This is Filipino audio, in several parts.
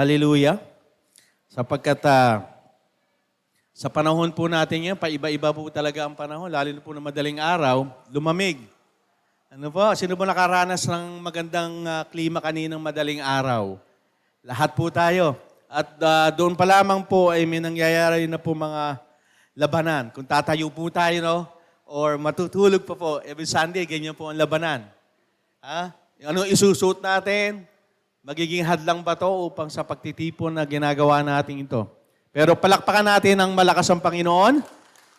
Hallelujah. Sapagkat sa panahon po natin yan, paiba-iba po talaga ang panahon, lalo na po na madaling araw, lumamig. Ano po? Sino po nakaranas ng magandang klima kaninang madaling araw? Lahat po tayo. At doon pa lamang po ay may nangyayari na po mga labanan. Kung tatayo po tayo, no? Or matutulog pa po, every Sunday, ganyan po ang labanan. Ano isusuot natin? Magiging hadlang ba ito upang sa pagtitipon na ginagawa natin ito? Pero palakpakan natin ang malakas ang Panginoon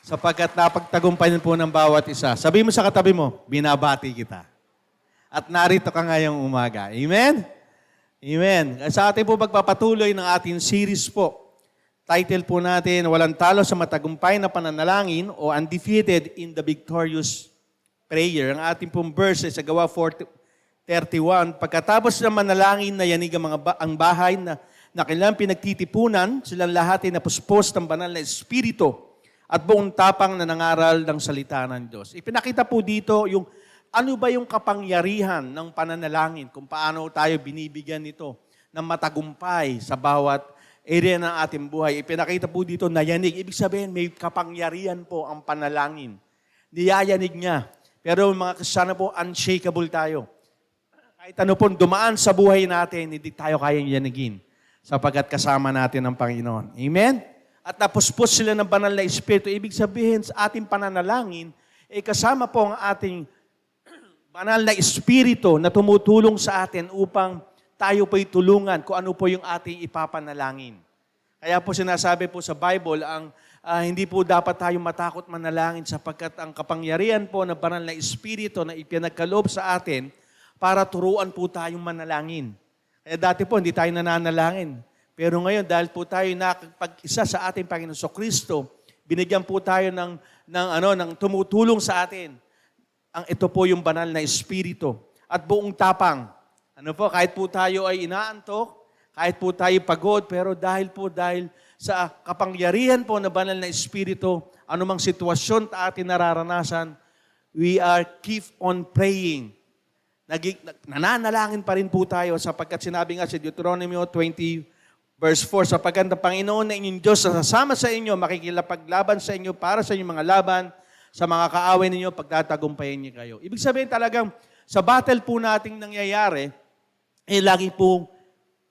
sapagkat napagtagumpayan po ng bawat isa. Sabi mo sa katabi mo, binabati kita. At narito ka ngayong umaga. Amen? Amen. Sa ating po pagpapatuloy ng ating series po, title po natin, Walang Talo sa Matagumpay na Pananalangin o Undefeated in the Victorious Prayer. Ang ating pong verse sa Gawa 4:31, pagkatapos ng manalangin na yanig ang bahay na kailang pinagtitipunan, silang lahat ay napuspos ng banal na Espiritu at buong tapang na nangaral ng salita ng Diyos. Ipinakita po dito yung ano ba yung kapangyarihan ng pananalangin, kung paano tayo binibigyan nito ng matagumpay sa bawat area ng ating buhay. Ipinakita po dito na yanig. Ibig sabihin, may kapangyarihan po ang panalangin. Niyayanig niya. Pero mga Kristiyano po, unshakable tayo. Kahit ano po dumaan sa buhay natin, hindi tayo kayang yanigin sapagkat kasama natin ang Panginoon. Amen? At napuspos sila ng banal na Espiritu. Ibig sabihin, sa ating pananalangin, kasama po ang ating banal na Espiritu na tumutulong sa atin upang tayo po'y tulungan kung ano po yung ating ipapanalangin. Kaya po sinasabi po sa Bible, hindi po dapat tayo matakot manalangin sapagkat ang kapangyarihan po ng banal na Espiritu na ipinagkaloob sa atin para turuan po tayong manalangin. Kaya dati po, hindi tayo nananalangin. Pero ngayon, dahil po tayo nakapag-isa sa ating Panginoon Kristo, binigyan po tayo ng tumutulong sa atin. Ito po yung banal na Espiritu. At buong tapang. Kahit po tayo ay inaantok, kahit po tayo pagod, pero dahil sa kapangyarihan po na banal na Espiritu, anumang sitwasyon atin nararanasan, we are keep on praying. Nananalangin pa rin po tayo sapagkat sinabi nga sa Deuteronomy 20 verse 4, sapagkat ang Panginoon na inyong Diyos na sasama sa inyo, makikilapaglaban sa inyo para sa inyong mga laban, sa mga kaaway ninyo, pagtatagumpayan niyo kayo. Ibig sabihin talagang sa battle po nating nangyayari, lagi po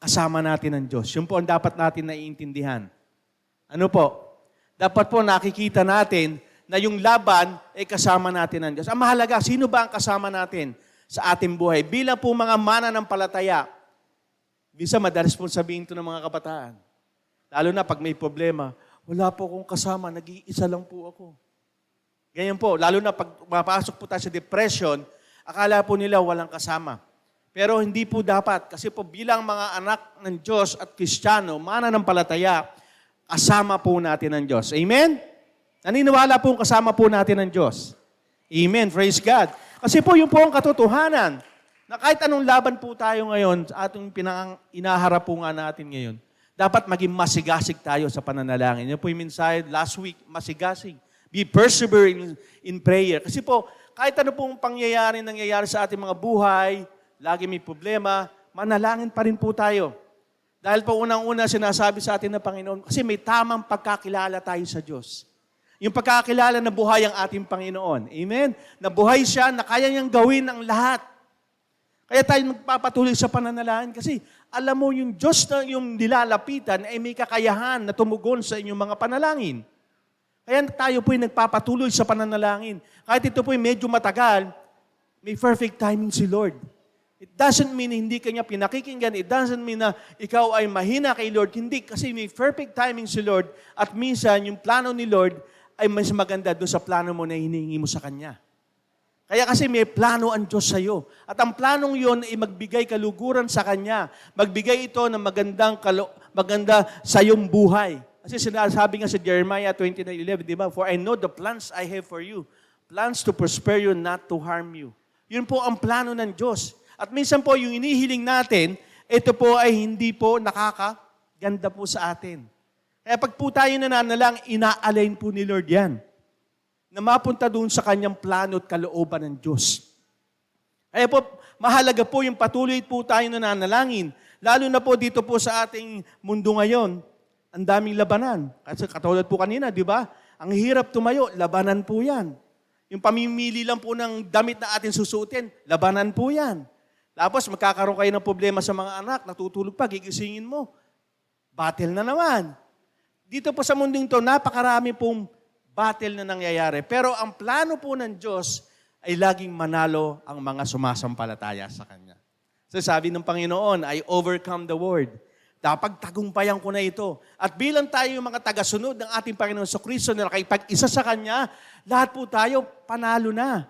kasama natin ang Diyos. Yun po ang dapat natin naiintindihan. Ano po? Dapat po nakikita natin na yung laban kasama natin ang Diyos. Ang mahalaga, sino ba ang kasama natin sa ating buhay? Bilang po mga mananampalataya, bisa madalas po sabihin ito ng mga kabataan. Lalo na pag may problema, wala po akong kasama, nag-iisa lang po ako. Ganyan po, lalo na pag mapasok po tayo sa depression, akala po nila walang kasama. Pero hindi po dapat, kasi po bilang mga anak ng Diyos at Kristiyano, mananampalataya, kasama po natin ang Diyos. Amen? Naniniwala po kasama po natin ang Diyos. Amen, praise God. Kasi po yung po ang katotohanan na kahit anong laban po tayo ngayon, sa ating inaharap po nga natin ngayon, dapat maging masigasig tayo sa pananalangin. Yan po yung mensahe last week, masigasig. Be persevering in prayer. Kasi po, kahit ano pong nangyayari sa ating mga buhay, lagi may problema, manalangin pa rin po tayo. Dahil po unang-una sinasabi sa atin ng Panginoon, kasi may tamang pagkakilala tayo sa Diyos. Yung pagkakilala na buhay ang ating Panginoon. Amen? Na buhay siya, na kaya niyang gawin ang lahat. Kaya tayo magpapatuloy sa pananalangin kasi alam mo yung Diyos na yung nilalapitan ay may kakayahan na tumugon sa inyong mga panalangin. Kaya tayo po'y nagpapatuloy sa pananalangin. Kahit ito po'y medyo matagal, may perfect timing si Lord. It doesn't mean hindi kanya pinakikinggan. It doesn't mean na ikaw ay mahina kay Lord. Hindi, kasi may perfect timing si Lord at minsan yung plano ni Lord ay mas maganda doon sa plano mo na hinihingi mo sa Kanya. Kaya kasi may plano ang Diyos sa iyo. At ang planong yon ay magbigay kaluguran sa Kanya. Magbigay ito ng maganda sa iyong buhay. Kasi sinasabi nga sa Jeremiah 29:11, di ba? For I know the plans I have for you. Plans to prosper you, not to harm you. Yun po ang plano ng Diyos. At minsan po yung inihiling natin, ito po ay hindi po nakakaganda po sa atin. Kaya pag po tayo nananalang, ina-align po ni Lord yan. Na mapunta doon sa kanyang plano at kalooban ng Diyos. Kaya po, mahalaga po yung patuloy po tayo nananalangin Lalo na po dito po sa ating mundo ngayon, ang daming labanan. Kasi katulad po kanina, di ba? Ang hirap tumayo, labanan po yan. Yung pamimili lang po ng damit na atin susuotin, labanan po yan. Tapos magkakaroon kayo ng problema sa mga anak, natutulog pa, gigisingin mo. Battle na naman. Dito po sa mundong ito, napakarami pong battle na nangyayari. Pero ang plano po ng Diyos ay laging manalo ang mga sumasampalataya sa Kanya. So sabi ng Panginoon, I overcome the world. Dapat tagumpayan ko na ito. At bilang tayo yung mga tagasunod ng ating Panginoon sa Kristo na nakipag-isa sa Kanya, lahat po tayo panalo na.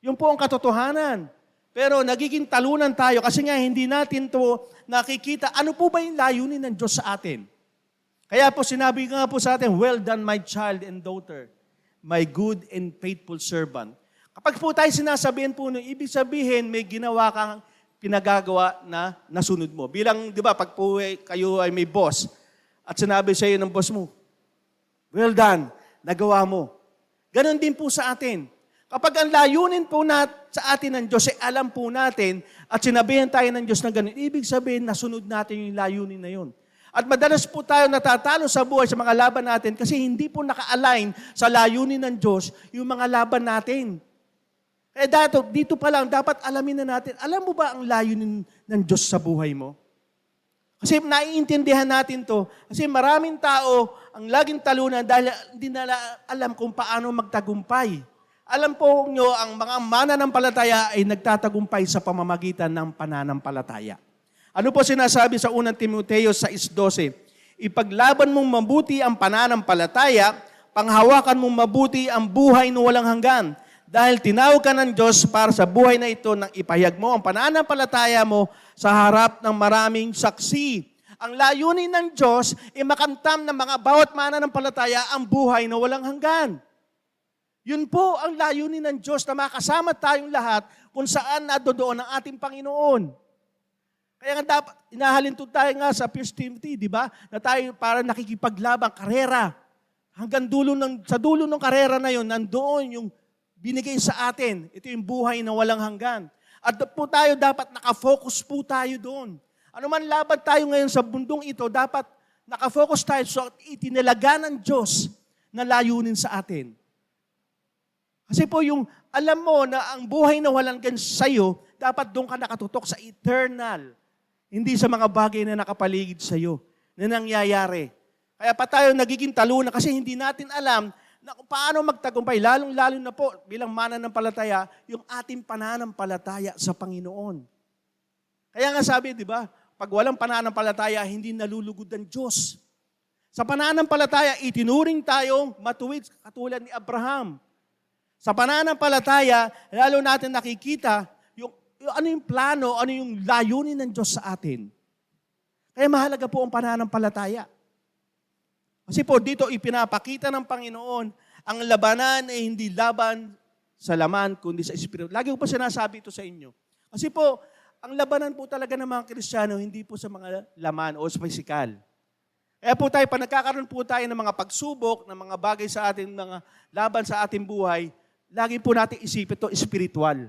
Yun po ang katotohanan. Pero nagiging talunan tayo kasi nga hindi natin to nakikita. Ano po ba yung layunin ng Diyos sa atin? Kaya po sinabi nga po sa atin, well done my child and daughter, my good and faithful servant. Kapag po tayo sinasabihin po, ibig sabihin may ginawa kang pinagagawa na nasunod mo. Bilang, di ba, pag po kayo ay may boss at sinabi sa iyo ng boss mo, well done, nagawa mo. Ganon din po sa atin. Kapag ang layunin po sa atin ng Diyos, alam po natin at sinabihan tayo ng Diyos na ganon, ibig sabihin nasunod natin yung layunin na yun. At madalas po tayo natatalo sa buhay sa mga laban natin kasi hindi po naka-align sa layunin ng Diyos yung mga laban natin. Kaya dito pa lang, dapat alamin na natin, alam mo ba ang layunin ng Diyos sa buhay mo? Kasi naiintindihan natin to. Kasi maraming tao ang laging talunan dahil hindi nila alam kung paano magtagumpay. Alam po nyo, ang mga mananampalataya ay nagtatagumpay sa pamamagitan ng pananampalataya. Ano po sinasabi sa 1 Timoteo 6:12? Ipaglaban mong mabuti ang pananampalataya, panghawakan mong mabuti ang buhay na walang hanggan. Dahil tinawag ka ng Diyos para sa buhay na ito nang ipahayag mo ang pananampalataya mo sa harap ng maraming saksi. Ang layunin ng Diyos ay makamtam ng mga bawat mananampalataya ang buhay na walang hanggan. Yun po ang layunin ng Diyos na makasama tayong lahat kung saan nadodoon ang ating Panginoon. Kaya nga dapat, inahalintod tayo nga sa 1 Timothy, di ba? Na tayo para nakikipaglabang karera. Hanggang sa dulo ng karera na yun, nandoon yung binigay sa atin. Ito yung buhay na walang hanggan. At po tayo dapat nakafocus po tayo doon. Ano man laban tayo ngayon sa bundong ito, dapat nakafocus tayo sa itinalaga ng Diyos na layunin sa atin. Kasi po yung alam mo na ang buhay na walang hanggan sa'yo, dapat doon ka nakatutok sa eternal. Hindi sa mga bagay na nakapaligid sa iyo, na nangyayari. Kaya pa tayo nagiging talunan kasi hindi natin alam na kung paano magtagumpay, lalong-lalo na po bilang mananampalataya, yung ating pananampalataya sa Panginoon. Kaya nga sabi, di ba, pag walang pananampalataya, hindi nalulugod ang Diyos. Sa pananampalataya, itinuring tayong matuwid, katulad ni Abraham. Sa pananampalataya, lalo natin nakikita ano yung plano, ano yung layunin ng Diyos sa atin. Kaya mahalaga po ang pananampalataya. Kasi po dito ipinapakita ng Panginoon, ang labanan ay hindi laban sa laman, kundi sa Espiritu. Lagi ko pa sinasabi ito sa inyo. Kasi po, ang labanan po talaga ng mga Kristiyano, hindi po sa mga laman o sa pisikal. Kaya po tayo, pag nagkakaroon po tayo ng mga pagsubok, ng mga bagay sa ating, mga laban sa ating buhay, lagi po natin isipin ito, spiritual.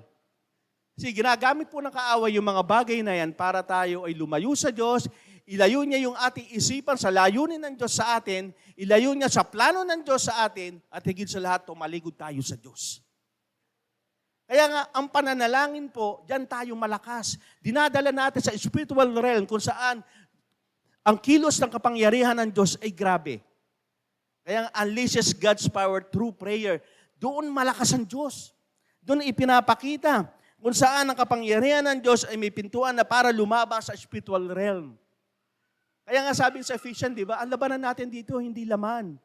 Kasi ginagamit po ng kaaway yung mga bagay na yan para tayo ay lumayo sa Diyos, ilayo niya yung ating isipan sa layunin ng Diyos sa atin, ilayo niya sa plano ng Diyos sa atin, at higit sa lahat, tumaligod tayo sa Diyos. Kaya nga, ang pananalangin po, diyan tayo malakas. Dinadala natin sa spiritual realm kung saan ang kilos ng kapangyarihan ng Diyos ay grabe. Kaya nga, unleashes God's power through prayer. Doon malakas ang Diyos. Doon ipinapakita kung saan ang kapangyarihan ng Diyos ay may pintuan na para lumabas sa spiritual realm. Kaya nga sabi sa Ephesians, di ba, ang labanan natin dito, hindi laman.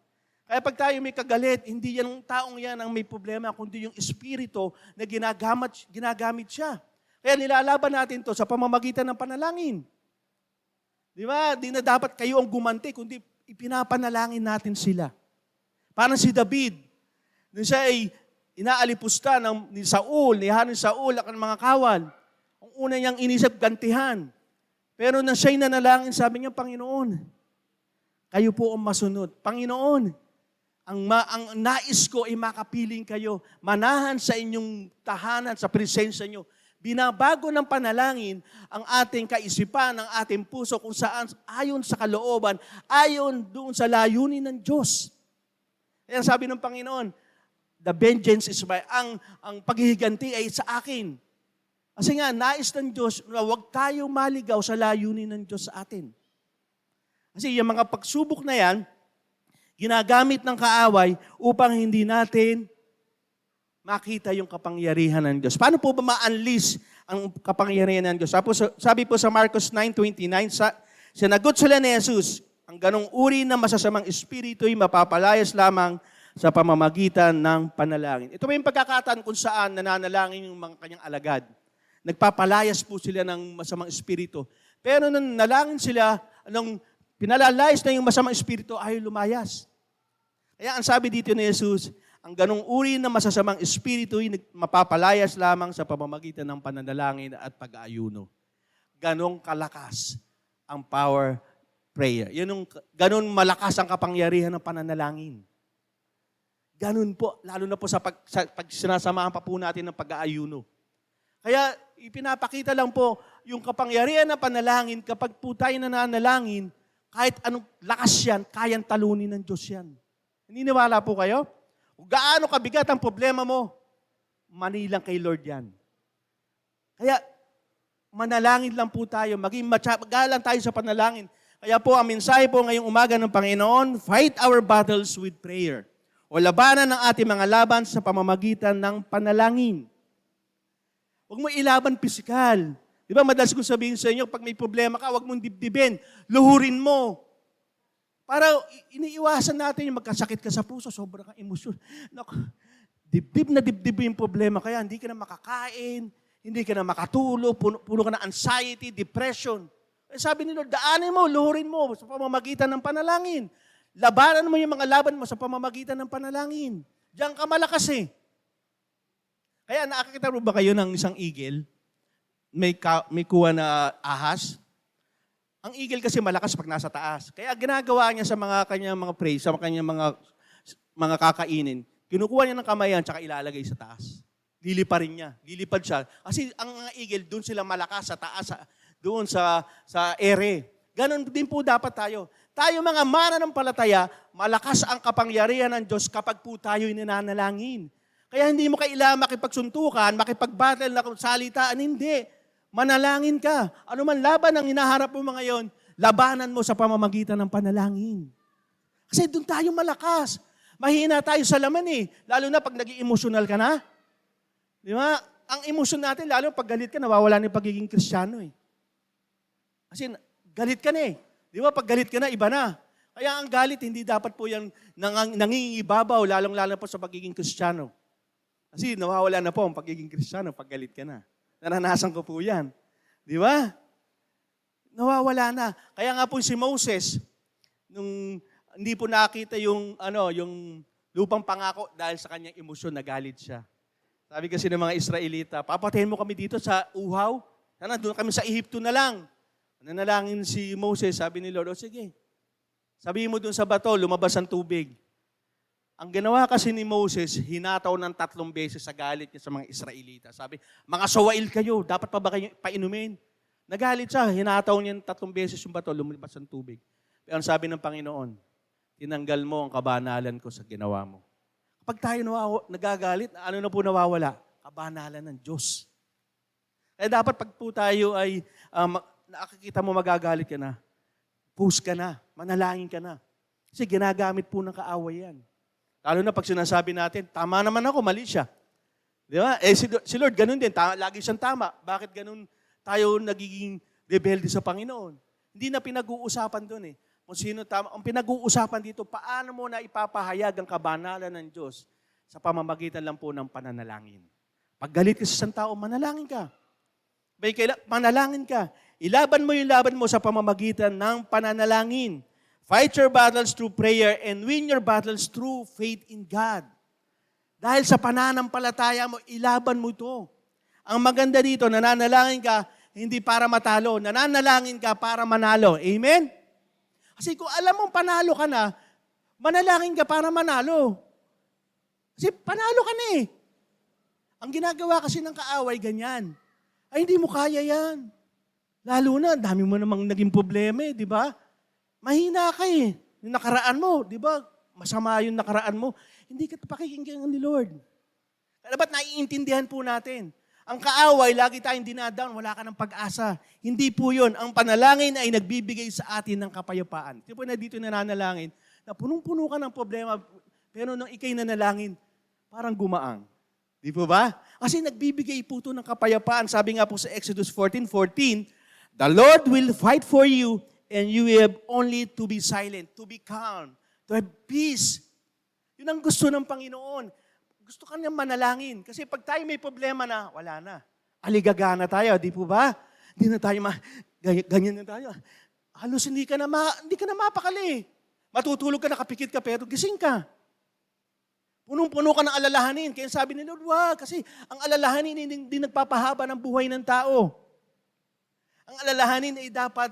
Kaya pag tayo may kagalit, hindi yan ang taong yan ang may problema, kundi yung espiritu na ginagamit siya. Kaya nilalaban natin to sa pamamagitan ng panalangin. Di ba? Di na dapat kayo ang gumanti, kundi ipinapanalangin natin sila. Parang si David, nung siya ay inaalipusta ni Saul, ni Haring Saul at ng mga kawan. Ang una niyang inisip, gantihan. Pero nang siya'y nanalangin, sabi niya, Panginoon, kayo po ang masunod. Panginoon, ang nais ko ay makapiling kayo, manahan sa inyong tahanan, sa presensya niyo. Binabago ng panalangin ang ating kaisipan, ang ating puso kung saan ayon sa kalooban, ayon doon sa layunin ng Diyos. Kaya sabi ng Panginoon, the vengeance is mine. Ang paghihiganti ay sa akin. Kasi nga, nais ng Diyos na huwag tayong maligaw sa layunin ng Diyos sa atin. Kasi yung mga pagsubok na yan, ginagamit ng kaaway upang hindi natin makita yung kapangyarihan ng Diyos. Paano po ba ma-unleash ang kapangyarihan ng Diyos? Sabi po sa Marcos 9:29, sinagot sila ni Jesus, ang ganong uri ng masasamang espiritu ay mapapalayas lamang sa pamamagitan ng panalangin. Ito ba yung pagkakataon kung saan nananalangin yung mga kanyang alagad? Nagpapalayas po sila ng masamang espiritu. Pero nung nalangin sila, nung pinalalayas na yung masamang espiritu, ay lumayas. Kaya ang sabi dito ni Jesus, ang ganong uri ng masasamang espiritu ay mapapalayas lamang sa pamamagitan ng pananalangin at pag-aayuno. Ganong kalakas ang power prayer. Ganon malakas ang kapangyarihan ng pananalangin. Ganon po, lalo na po sa pag sinasamahan pa po natin ng pag-aayuno. Kaya ipinapakita lang po yung kapangyarihan ng panalangin kapag po tayo nananalangin, kahit anong lakas yan, kayang talunin ng Diyos yan. Naniniwala po kayo? Kung gaano kabigat ang problema mo, manilang kay Lord yan. Kaya manalangin lang po tayo, maging matyagaan tayo sa panalangin. Kaya po ang mensahe po ngayong umaga ng Panginoon, fight our battles with prayer. O labanan ng ating mga laban sa pamamagitan ng panalangin. Huwag mo ilaban pisikal. Di ba madalas kong sabihin sa inyo, pag may problema ka, huwag mong dibdibin. Luhurin mo. Para iniiwasan natin yung magkasakit ka sa puso, sobrang emosyon. Naku, dibdib na dibdib yung problema. Kaya hindi ka na makakain, hindi ka na makatulog, puno ka na anxiety, depression. Eh, sabi ni Lord, daanin mo, luhurin mo sa pamamagitan ng panalangin. Labanan mo yung mga laban mo sa pamamagitan ng panalangin. Diyan ka malakas eh. Kaya nakakita mo ba kayo ng isang eagle? May kuha na ahas? Ang eagle kasi malakas pag nasa taas. Kaya ginagawa niya sa mga kanyang mga prey, sa kanyang mga kakainin, kinukuha niya ng kamayan tsaka ilalagay sa taas. Liliparin niya. Lilipad siya. Kasi ang mga eagle, doon sila malakas sa taas, doon sa ere. Ganon din po dapat tayo. Tayo mga mananampalataya, malakas ang kapangyarihan ng Diyos kapag po tayo'y nananalangin. Kaya hindi mo kailangan makipagsuntukan, makipag-battle na salitaan, hindi. Manalangin ka. Ano man laban ang hinaharap mo ngayon, labanan mo sa pamamagitan ng panalangin. Kasi doon tayo malakas. Mahina tayo sa laman eh. Lalo na pag naging emotional ka na. Di ba? Ang emosyon natin, lalo pag galit ka, nawawala na yung pagiging Kristiyano eh. Kasi galit ka na eh. Di ba? Pag galit ka na, iba na. Kaya ang galit, hindi dapat po yung nangingibabaw, lalong-lalo po sa pagiging Kristiyano. Kasi nawawala na po ang pagiging Kristiyano pag galit ka na. Naranasan ko po yan. Di ba? Nawawala na. Kaya nga po si Moses, nung hindi po nakita yung lupang pangako dahil sa kanyang emosyon, nagalit siya. Sabi kasi ng mga Israelita, papatayin mo kami dito sa uhaw. Sana doon kami sa Ehipto na lang. Nanalangin si Moses, sabi ni Lord, o sige, sabihin mo doon sa bato, lumabas ang tubig. Ang ginawa kasi ni Moses, hinataw ng 3 beses sa galit niya sa mga Israelita. Sabi, mga sawail kayo, dapat pa ba kayo painumin? Nagalit siya, hinataw niya ng 3 beses yung bato, lumabas ang tubig. Pero ang sabi ng Panginoon, tinanggal mo ang kabanalan ko sa ginawa mo. Kapag tayo nagagalit, ano na po nawawala? Kabanalan ng Diyos. Kaya dapat pag po tayo ay nakakita mo magagalit ka na, post ka na, manalangin ka na. Kasi ginagamit po ng kaaway yan. Lalo na pag sinasabi natin, tama naman ako, mali siya. Di ba? Eh si Lord, ganun din, lagi siyang tama. Bakit ganun tayo nagiging rebelde sa Panginoon? Hindi na pinag-uusapan doon eh. Kung sino tama. Ang pinag-uusapan dito, paano mo na ipapahayag ang kabanalan ng Diyos sa pamamagitan lang po ng pananalangin. Pag galit ka sa isang tao, manalangin ka. Manalangin ka. Ilaban mo yung laban mo sa pamamagitan ng pananalangin. Fight your battles through prayer and win your battles through faith in God. Dahil sa pananampalataya mo, ilaban mo ito. Ang maganda dito, nananalangin ka, hindi para matalo. Nananalangin ka para manalo. Amen? Kasi kung alam mong panalo ka na, manalangin ka para manalo. Kasi panalo ka na eh. Ang ginagawa kasi ng kaaway, ganyan. Ay, hindi mo kaya yan. Lalo na, dami mo namang naging problema di ba? Mahina ka eh. Yung nakaraan mo, di ba? Masama yung nakaraan mo. Hindi ka pakikinggan ni Lord. Kaya ba't naiintindihan po natin? Ang kaaway, lagi tayong dinadown, wala ka ng pag-asa. Hindi po yun. Ang panalangin ay nagbibigay sa atin ng kapayapaan. Di po na dito nananalangin, na punong-puno ka ng problema, pero nung ikay nanalangin, parang gumaang. Di po ba? Kasi nagbibigay po ito ng kapayapaan. Sabi nga po sa Exodus 14:14, the Lord will fight for you and you have only to be silent, to be calm, to have peace. Yun ang gusto ng Panginoon. Gusto ka niyang manalangin. Kasi pag tayo may problema na, wala na. Aligagana tayo, di po ba? Hindi na tayo ganyan na tayo. Halos hindi ka na mapakali. Matutulog ka, nakapikit ka, pero gising ka. Punong-puno ka ng alalahanin. Kaya sabi ni Lord, wag. Kasi ang alalahanin hindi nagpapahaba ng buhay ng tao. Ang alalahanin ay dapat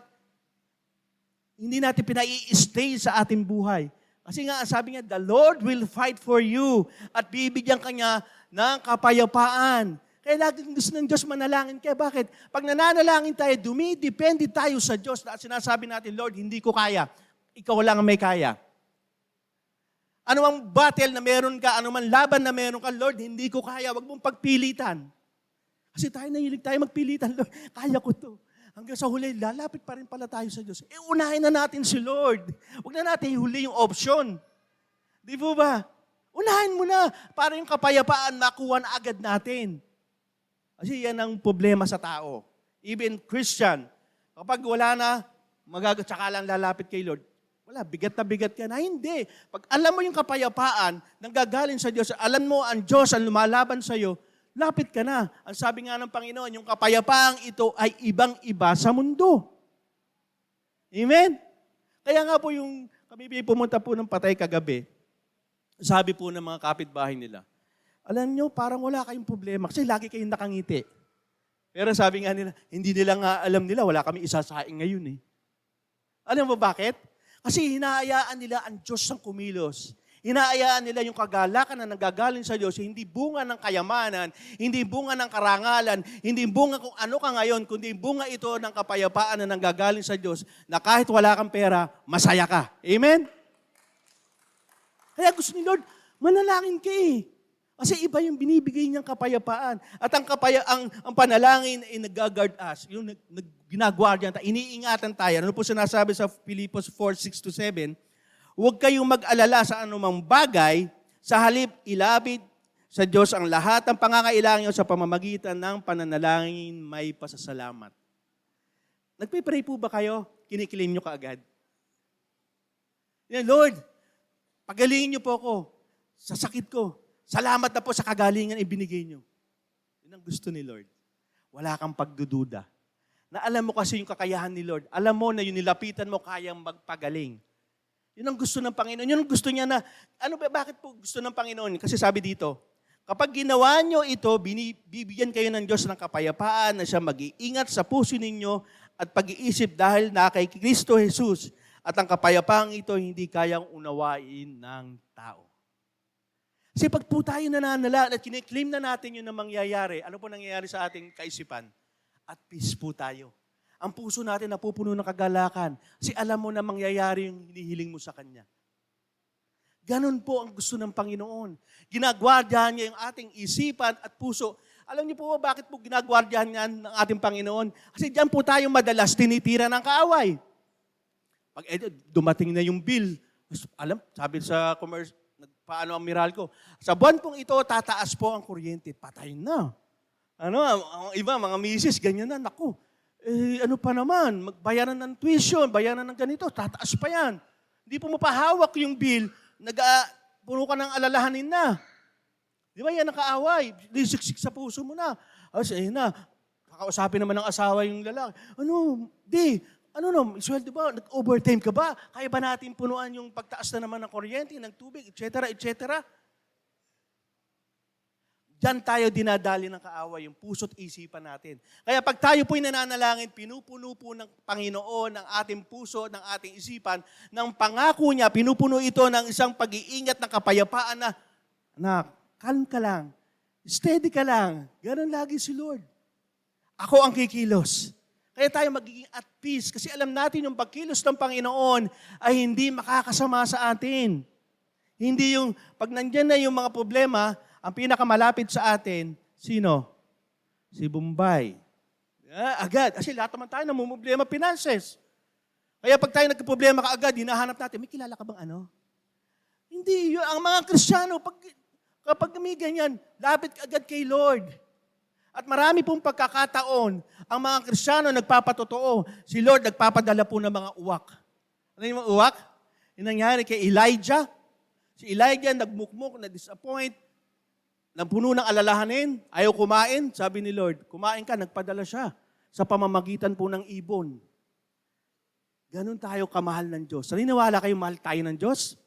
hindi natin pinai-stay sa ating buhay. Kasi nga, sabi niya, the Lord will fight for you at bibigyan ka niya ng kapayapaan. Kaya laging gusto ng Diyos manalangin. Kaya bakit? Pag nananalangin tayo, dumidepende tayo sa Diyos at sinasabi natin, Lord, hindi ko kaya. Ikaw lang ang may kaya. Ano ang battle na meron ka, ano man laban na meron ka, Lord, hindi ko kaya. Huwag mong pagpilitan. Kasi tayo nahilig tayo magpilitan, Lord, kaya ko to. Hanggang sa huli, lalapit pa rin pala tayo sa Diyos. Unahin na natin si Lord. Huwag na natin ihuli yung option. Di po ba? Unahin mo na para yung kapayapaan makuha na agad natin. Kasi yan ang problema sa tao. Even Christian, kapag wala na, tsaka lang lalapit kay Lord. Wala, bigat na bigat ka na. Hindi. Pag alam mo yung kapayapaan, nanggagaling sa Diyos, alam mo ang Diyos ang lumalaban sa iyo, lapit ka na. Ang sabi nga ng Panginoon, yung kapayapaang ito ay ibang-iba sa mundo. Amen? Kaya nga po yung kami pumunta po ng Patay kagabi, sabi po ng mga kapitbahay nila, alam nyo, parang wala kayong problema kasi lagi kayong nakangiti. Pero sabi nga nila, hindi nila nga alam nila, wala kami isasaing ngayon eh. Alam mo bakit? Kasi hinahayaan nila ang Diyos ang kumilos. Hinaayaan nila yung kagalakan na nanggagaling sa Diyos, hindi bunga ng kayamanan, hindi bunga ng karangalan, hindi bunga kung ano ka ngayon, kundi bunga ito ng kapayapaan na nanggagaling sa Diyos, na kahit wala kang pera, masaya ka. Amen? Kaya gusto ni Lord, manalangin ka eh. Kasi iba yung binibigay niyang kapayapaan. At ang panalangin ay nag-guard us, yung ginagwardiyan tayo, iniingatan tayo. Ano po sinasabi sa Filipos 4:6-7, huwag kayong mag-alala sa anumang bagay, sa halip ilapit sa Diyos ang lahat ng pangangailangan niyo sa pamamagitan ng pananalangin may pasasalamat. Nagpe-pray po ba kayo? Kinikilim niyo kaagad? Lord, pagalingin niyo po ako sa sakit ko. Salamat na po sa kagalingan ibinigay niyo. Yun ang gusto ni Lord. Wala kang pagdududa. Na alam mo kasi yung kakayahan ni Lord. Alam mo na yung nilapitan mo kayang magpagaling. Yun ang gusto ng Panginoon. Yun ang gusto niya na, bakit po gusto ng Panginoon? Kasi sabi dito, kapag ginawa nyo ito, bibigyan kayo ng Diyos ng kapayapaan na siya mag-iingat sa puso ninyo at pag-iisip dahil na kay Kristo Jesus at ang kapayapaang ito hindi kayang unawain ng tao. Kasi pag po tayo nananala at kiniklaim na natin yun na mangyayari, ano po nangyayari sa ating kaisipan? At peace po tayo. Ang puso natin napupuno ng kagalakan kasi alam mo na mangyayari yung hinihiling mo sa Kanya. Ganon po ang gusto ng Panginoon. Ginagwardyahan niya yung ating isipan at puso. Alam niyo po ba bakit po ginagwardyahan niya ng ating Panginoon? Kasi diyan po tayo madalas tinitira ng kaaway. Pag dumating na yung bill, sabi sa commerce, paano ang Meralco? Sa buwan pong ito, tataas po ang kuryente. Patay na. Ang iba, mga misis, ganyan na. Naku, ano pa naman? Bayaran ng tuition, bayaran ng ganito, tataas pa yan. Hindi po mapahawak yung bill, puno ka ng alalahanin na. Di ba yan ang kaaway? Siksik sa puso mo na. Na, kakausapin naman ng asawa yung lalaki. Sweldo ba? Nag-overtime ka ba? Kaya ba natin punuan yung pagtaas na naman ng kuryente, ng tubig, etc., etc.? Diyan tayo dinadali ng kaaway, yung puso't isipan natin. Kaya pag tayo po'y nananalangin, pinupuno po ng Panginoon ng ating puso, ng ating isipan, ng pangako niya, pinupuno ito ng isang pag-iingat ng kapayapaan na calm ka lang, steady ka lang. Ganun lagi si Lord. Ako ang kikilos. Kaya tayo magiging at peace kasi alam natin yung pagkilos ng Panginoon ay hindi makakasama sa atin. Hindi yung, pag nandyan na yung mga problema, ang pinakamalapit sa atin, sino? Si Bombay. Agad. Kasi lahat naman tayo namumblema finances. Kaya pag tayo nagkaproblema ka agad, hinahanap natin, may kilala ka bang ano? Hindi. Ang mga Kristiyano, kapag may ganyan, lapit ka agad kay Lord. At marami pong pagkakataon, ang mga Kristiyano nagpapatotoo. Si Lord nagpapadala po ng mga uwak. Ano yung mga uwak? Yung nangyari kay Elijah. Si Elijah nagmukmuk, na-disappoint, napuno ng alalahanin, ayaw kumain. Sabi ni Lord, kumain ka, nagpadala siya sa pamamagitan po ng ibon. Ganon tayo kamahal ng Diyos. Naniniwala kayo mahal tayo ng Diyos?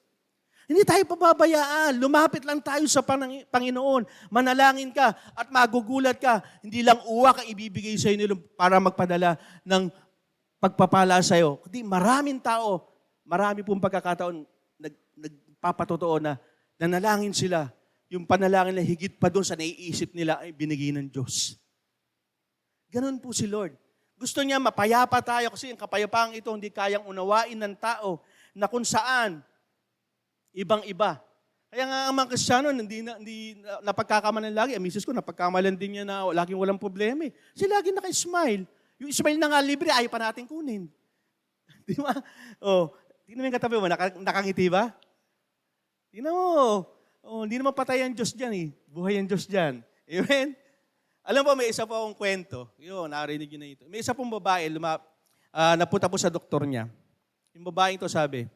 Hindi tayo pababayaan. Lumapit lang tayo sa Panginoon. Manalangin ka at magugulat ka. Hindi lang uwak ang ibibigay sa inyo para magpadala ng pagpapala sa iyo. Kundi maraming tao, marami pong pagkakataon nagpapatotoo na nanalangin sila. Yung panalangin na higit pa doon sa naiisip nila ay binigay ng Diyos. Ganon po si Lord. Gusto niya mapayapa tayo kasi ang kapayapaang ito hindi kayang unawain ng tao na kung saan ibang-iba. Kaya nga ang mga Kristiyano, hindi napagkakamalan lagi. Ang misis ko, napagkamalan din niya na laging walang problema. Kasi lagi naka-smile. Yung smile na nga libre, ayaw pa natin kunin. Di ba? Tingnan mo yung katabi mo, nakangiti ba? Tingnan mo. Hindi naman patay ang Diyos dyan eh. Buhay ang Diyos dyan. Amen? Alam mo, may isa po akong kwento. Yun, narinig yun na ito. May isa pong babae, napunta po sa doktor niya. Yung babaeng ito sabi,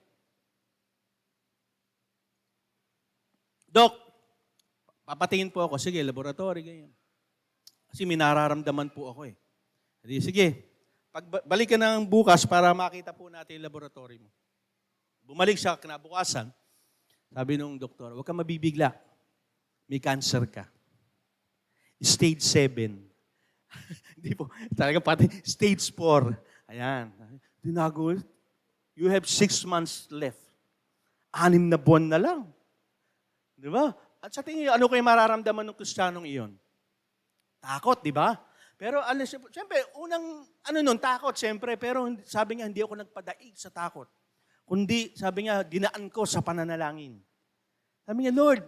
Dok, papatingin po ako. Sige, laboratory, ganyan. Kasi may nararamdaman po ako eh. Sige, balik ka ng bukas para makita po natin yung laboratory mo. Bumalik siya kinabukasan. Sabi nung doktor, huwag ka mabibigla. May cancer ka. Stage 7. Hindi po, talaga pati stage 4. Ayan. Dinago, you have 6 months left. 6 na buwan na lang. Di ba? At sa tingin, ano kayo mararamdaman ng Kristiyanong iyon? Takot, di ba? Pero siyempre, takot, siyempre. Pero sabi niya, hindi ako nagpadaig sa takot. Kundi, sabi niya, dinaan ko sa pananalangin. Sabi niya, Lord,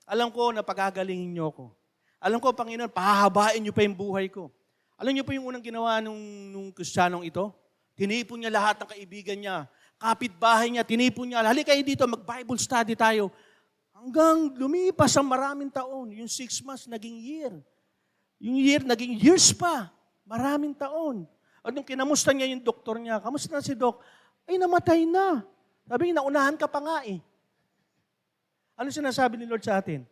alam ko na pagagalingin niyo ako. Alam ko, Panginoon, pahahabain niyo pa yung buhay ko. Alam niyo po yung unang ginawa nung Kristiyanong ito? Tinipon niya lahat ng kaibigan niya. Kapitbahay niya, tinipon niya. Halika kayo dito, mag-Bible study tayo. Hanggang lumipas ang maraming taon. Yung 6 months, naging year. Yung year, naging years pa. Maraming taon. At nung kinamusta niya yung doktor niya, kamusta na si Doc? Ay, namatay na. Sabi niya, naunahan ka pa nga eh. Ano sinasabi ni Lord sa atin?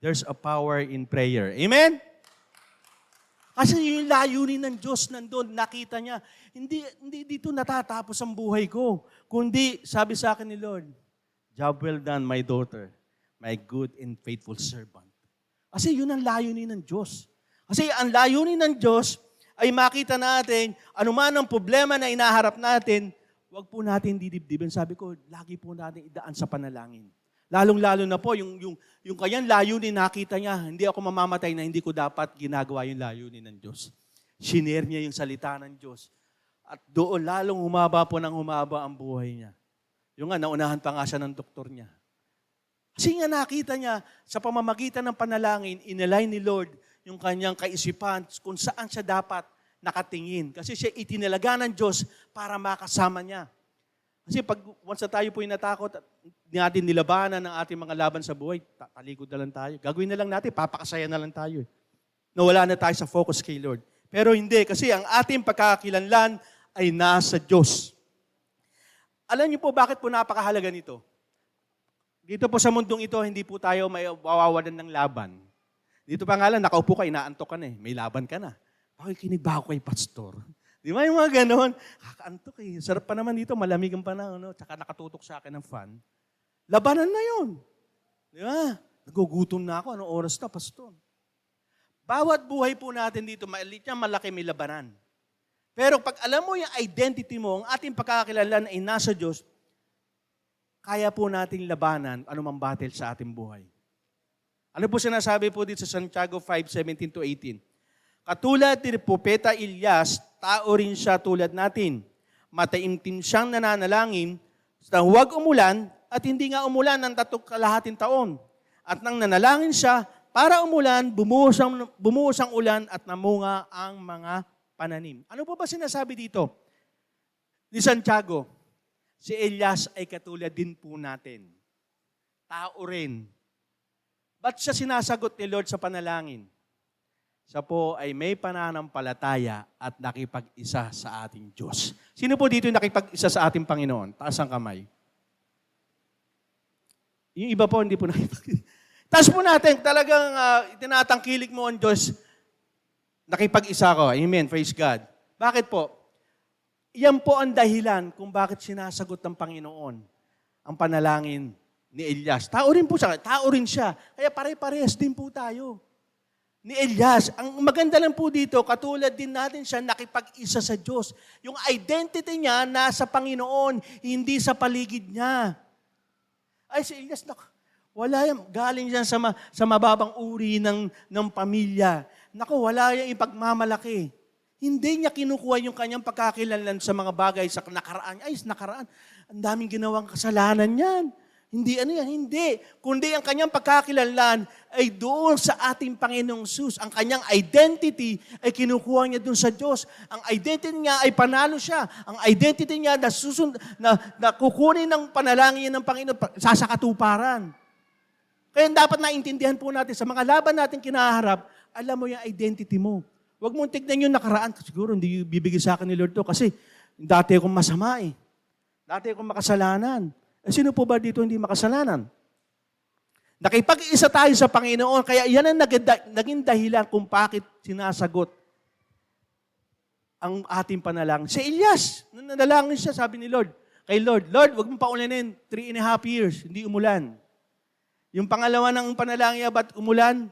There's a power in prayer. Amen? Kasi yung layunin ng Diyos nandun, nakita niya, hindi dito natatapos ang buhay ko. Kundi, sabi sa akin ni Lord, job well done, my daughter, my good and faithful servant. Kasi yun ang layunin ng Diyos. Kasi ang layunin ng Diyos ay makita natin, anuman ang problema na inaharap natin, wag po natin didibdibin. Sabi ko, lagi po natin idaan sa panalangin. Lalong-lalo na po, yung kanyang layunin, nakita niya, hindi ako mamamatay na hindi ko dapat ginagawa yung layunin ng Diyos. Shinare niya yung salita ng Diyos. At doon, lalong humaba po ng humaba ang buhay niya. Yung nga, naunahan pa nga siya ng doktor niya. Kasi nga nakita niya, sa pamamagitan ng panalangin, inalign ni Lord yung kanyang kaisipan kung saan siya dapat nakatingin. Kasi siya itinalaga ng Diyos para makasama niya. Kasi pag once na tayo po yung natakot at natin nilabanan ng ating mga laban sa buhay, talikod na lang tayo. Gagawin na lang natin, papakasaya na lang tayo. Nawala na tayo sa focus kay Lord. Pero hindi, kasi ang ating pagkakakilanlan ay nasa Diyos. Alam niyo po bakit po napakahalaga nito? Dito po sa mundong ito, hindi po tayo may mawawalan ng laban. Dito pa nga lang, nakaupo ka, inaantok ka na eh. May laban ka na. Pakikinig ba ako kay pastor? Di ba yung mga ganon? Kakaantok eh. Sarap pa naman dito, malamig ang panahon. No? Tsaka nakatutok sa akin ng fan. Labanan na yun. Di ba? Nagugutom na ako. Anong oras na, pastor? Bawat buhay po natin dito, maliit niya, malaki, may labanan. Pero pag alam mo yung identity mo, ang ating pagkakakilanlan ay nasa Diyos, kaya po nating labanan anumang battle sa ating buhay. Ano po sinasabi po dito sa Santiago 5:17-18? Katulad ni Propeta Elias, tao rin siya tulad natin. Mataimtim siyang nananalangin na huwag umulan at hindi nga umulan ng 3 taon. At nang nanalangin siya, para umulan, bumuhos ang ulan at namunga ang mga pananim. Ano po ba sinasabi dito ni Santiago? Si Elias ay katulad din po natin. Tao rin. Ba't siya sinasagot ni Lord sa panalangin? Siya po ay may pananampalataya at nakipag-isa sa ating Diyos. Sino po dito yung nakipag-isa sa ating Panginoon? Taas ang kamay. Yung iba po, hindi po nakipag-isa. Taas po natin, talagang tinatangkilik mo ang Diyos, nakipag-isa ko. Amen, praise God. Bakit po? Iyan po ang dahilan kung bakit sinasagot ng Panginoon ang panalangin ni Elias. Tao rin po siya, tao rin siya. Kaya pare-parehas din po tayo. Ni Elias, ang maganda lang po dito, katulad din natin siya nakipag-isa sa Diyos. Yung identity niya nasa Panginoon, hindi sa paligid niya. Ay, si Elias, wala yan. Galing yan sa mababang uri ng pamilya. Naku, wala yan ipagmamalaki. Hindi niya kinukuha yung kanyang pagkakilanlan sa mga bagay sa nakaraan. Ay, nakaraan, ang daming ginawang kasalanan yan. Hindi hindi. Kundi ang kanyang pagkakilanlan ay doon sa ating Panginoong Sus. Ang kanyang identity ay kinukuha niya doon sa Diyos. Ang identity niya ay panalo siya. Ang identity niya na kukunin ng panalangin ng Panginoon sa katuparan. Kaya dapat naintindihan po natin sa mga laban natin kinaharap, alam mo yung identity mo. Huwag mong tignan yung nakaraan. Siguro hindi bibigay sa akin ni Lord to kasi dati akong masama eh. Dati akong makasalanan. Sino po ba dito hindi makasalanan? Nakipag-isa tayo sa Panginoon, kaya yan ang naging dahilan kung bakit sinasagot ang ating panalangin. Si Elias, nanalangin siya, sabi ni Lord, kay Lord, Lord, wag mong paulanin, 3.5 years, hindi umulan. Yung pangalawa ng panalangin, ba't umulan?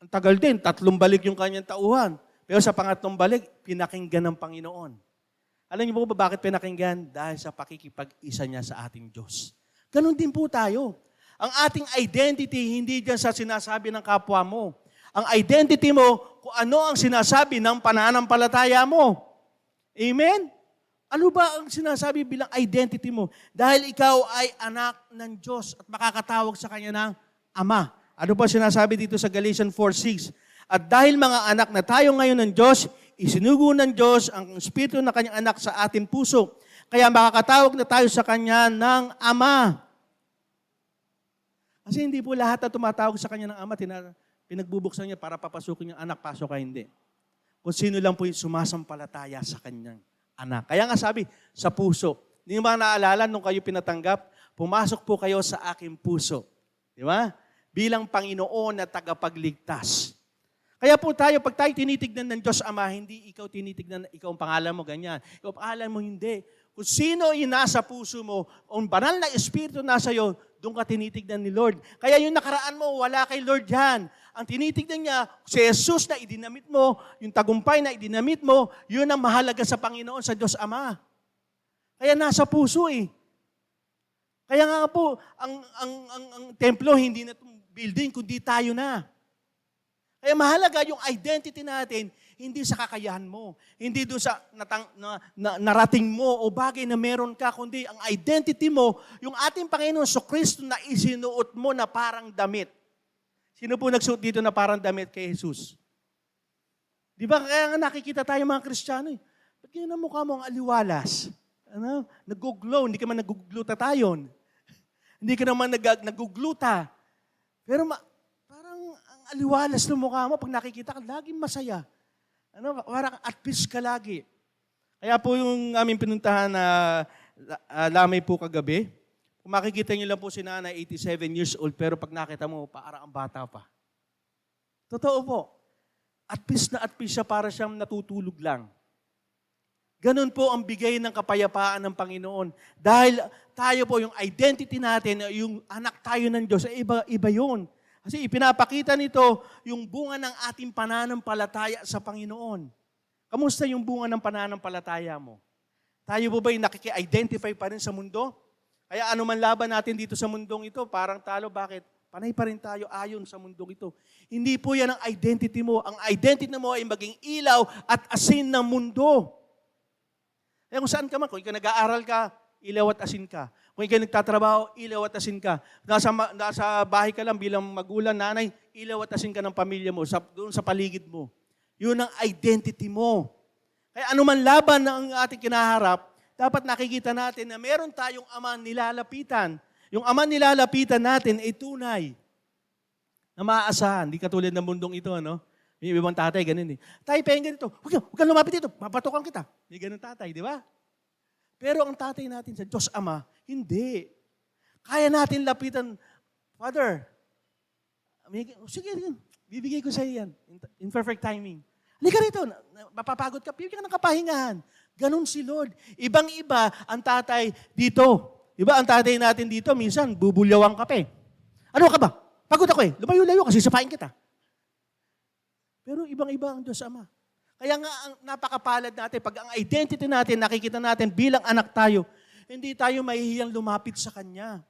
Ang tagal din, 3 balik yung kanyang tauhan. Pero sa pangatlong balik, pinakinggan ng Panginoon. Alam niyo po ba bakit pinakinggan? Dahil sa pakikipag-isa niya sa ating Diyos. Ganon din po tayo. Ang ating identity, hindi dyan sa sinasabi ng kapwa mo. Ang identity mo, kung ano ang sinasabi ng pananampalataya mo. Amen? Ano ba ang sinasabi bilang identity mo? Dahil ikaw ay anak ng Diyos at makakatawag sa Kanya ng Ama. Ano ba sinasabi dito sa Galatians 4:6? At dahil mga anak na tayo ngayon ng Diyos, isinugo ng Diyos ang Espiritu na Kanyang anak sa ating puso. Kaya makakatawag na tayo sa Kanya ng Ama. Kasi hindi po lahat na tumatawag sa Kanya ng Ama, pinagbubuksan niya para papasukin yung anak, pasok ka hindi. Kung sino lang po yung sumasampalataya sa Kanyang anak. Kaya nga sabi, sa puso. Hindi ba naalala nung kayo pinatanggap, pumasok po kayo sa aking puso. Di ba? Bilang Panginoon na tagapagligtas. Kaya po tayo, pag tayo tinitignan ng Diyos Ama, hindi ikaw tinitignan, ikaw ang pangalan mo, ganyan. Ikaw ang pangalan mo, hindi. Kung sino yung nasa puso mo, ang banal na Espiritu nasa iyo, doon ka tinitignan ni Lord. Kaya yung nakaraan mo, wala kay Lord yan. Ang tinitignan niya, si Jesus na idinamit mo, yung tagumpay na idinamit mo, yun ang mahalaga sa Panginoon, sa Diyos Ama. Kaya nasa puso eh. Kaya nga po, ang templo, hindi na itong building, kundi tayo na. Kaya mahalaga yung identity natin, hindi sa kakayahan mo, hindi doon sa narating mo o bagay na meron ka, kundi ang identity mo, yung ating Panginoon so Kristo na isinuot mo na parang damit. Sino po nagsuot dito na parang damit kay Jesus? Di ba kaya nga nakikita tayo mga Kristiyano eh. Ba't ganyan ang mukha mo ang aliwalas? Ano? Nag-glow, hindi ka man nag-gluta tayon. Hindi ka naman nag-gluta. Pero parang ang aliwalas ng mukha mo, pag nakikita ka, laging masaya. Ano, parang at peace ka lagi. Kaya po yung aming pinuntahan na lamay po kagabi, kung makikita niyo lang po si nanay, 87 years old, pero pag nakita mo, parang ang bata pa. Totoo po. At peace siya, para siyang natutulog lang. Ganun po ang bigay ng kapayapaan ng Panginoon. Dahil tayo po, yung identity natin, yung anak tayo ng Diyos, iba yun. Kasi ipinapakita nito yung bunga ng ating pananampalataya sa Panginoon. Kamusta yung bunga ng pananampalataya mo? Tayo po ba yung nakiki-identify pa rin sa mundo? Kaya ano man laban natin dito sa mundong ito, parang talo. Bakit? Panay pa rin tayo ayon sa mundong ito. Hindi po yan ang identity mo. Ang identity mo ay maging ilaw at asin ng mundo. Kaya kung saan ka man, kung ikaw nag-aaral ka, ilaw at asin ka. Kung ikaw nagtatrabaho, ilaw at asin ka. Nasa bahay ka lang bilang magulang, nanay, ilaw at asin ka ng pamilya mo, doon sa paligid mo. Yun ang identity mo. Kaya anuman laban na ang ating kinaharap, dapat nakikita natin na meron tayong ama nilalapitan. Yung ama nilalapitan natin ay tunay na maaasahan. Hindi katulad ng mundong ito, no? May ibang tatay, ganun eh. Tay, pengen ganito. Huwag kang lumapit dito. Mapatokan kita. May ganun tatay, di ba? Pero ang tatay natin sa Diyos Ama, hindi. Kaya natin lapitan, Father, sige, bibigay ko sa iyo yan. In perfect timing. Halika rito, mapapagod ka, bibigyan ka ng kapahingahan. Ganon si Lord. Ibang-iba ang tatay dito. Diba ang tatay natin dito, minsan, bubulyawan ka pa eh. Ano ka ba? Pagod ako eh. Lumayo-layo kasi sapain kita. Pero ibang-iba ang Diyos Ama. Kaya nga, ang napakapalad natin, pag ang identity natin, nakikita natin bilang anak tayo, hindi tayo mahihiyang lumapit sa Kanya.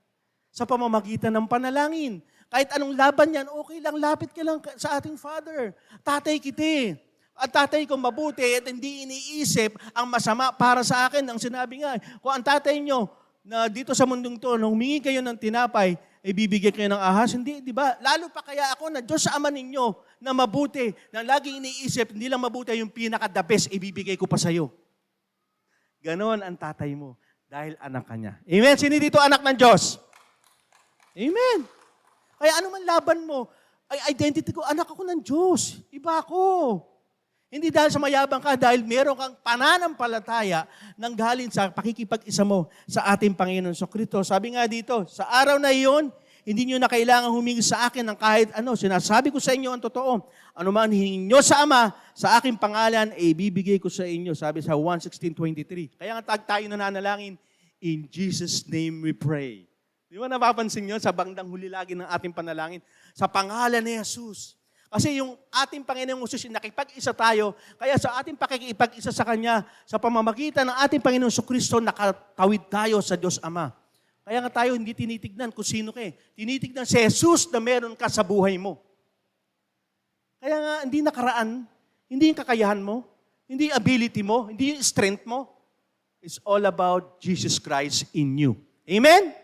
Sa pamamagitan ng panalangin. Kahit anong laban yan, okay lang, lapit ka lang sa ating Father. Tatay kiti. At tatay ko mabuti at hindi iniisip ang masama para sa akin. Ang sinabi nga, kung ang tatay nyo, na dito sa mundong to, nung humingi kayo ng tinapay, ay bibigyan kayo ng ahas. Hindi, di ba? Lalo pa kaya ako na Diyos sa Ama ninyo na mabuti, na laging iniisip, hindi lang mabuti yung pinaka-the best, ibibigay ko pa sa'yo. Ganon ang tatay mo, dahil anak ka niya. Amen? Sino dito anak ng Diyos? Amen. Kaya ano man laban mo, ay identity ko, anak ako ng Diyos. Iba ako. Hindi dahil sa mayabang ka, dahil meron kang pananampalataya nang galing sa pakikipag-isa mo sa ating Panginoon Kristo. Sabi nga dito, sa araw na iyon, hindi nyo na kailangan humingi sa akin ng kahit ano. Sinasabi ko sa inyo ang totoo. Ano man hingin nyo sa Ama, sa aking pangalan, ibibigay ko sa inyo. Sabi sa 1:16-23. Kaya nga tayo nananalangin, in Jesus' name we pray. Di ba napapansin nyo sa bandang huli lagi ng ating panalangin? Sa pangalan ni Jesus. Kasi yung ating Panginoong Jesus, nakipag-isa tayo, kaya sa ating pakikipag-isa sa Kanya, sa pamamagitan ng ating Panginoong Kristo, nakatawid tayo sa Diyos Ama. Kaya nga tayo hindi tinitignan kung sino ka eh. Tinitignan si Jesus na meron ka sa buhay mo. Kaya nga, hindi nakaraan, hindi yung kakayahan mo, hindi yung ability mo, hindi yung strength mo. It's all about Jesus Christ in you. Amen?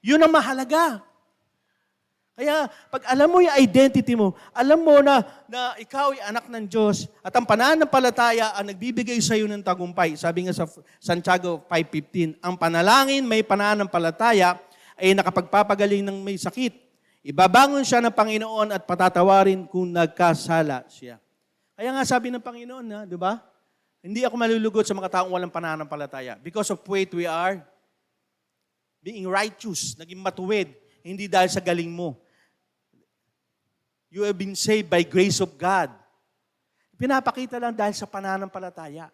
Yun ang mahalaga. Kaya pag alam mo yung identity mo, alam mo na ikaw ay anak ng Diyos at ang pananampalataya ang nagbibigay sa iyo ng tagumpay. Sabi nga sa Santiago 5:15, ang panalangin may pananampalataya ay nakapagpapagaling ng may sakit. Ibabangon siya ng Panginoon at patatawarin kung nagkasala siya. Kaya nga sabi ng Panginoon, di ba? Hindi ako malulugod sa mga taong walang pananampalataya. Because of faith we are being righteous, naging matuwid, hindi dahil sa galing mo. You have been saved by grace of God. Pinapakita lang dahil sa pananampalataya.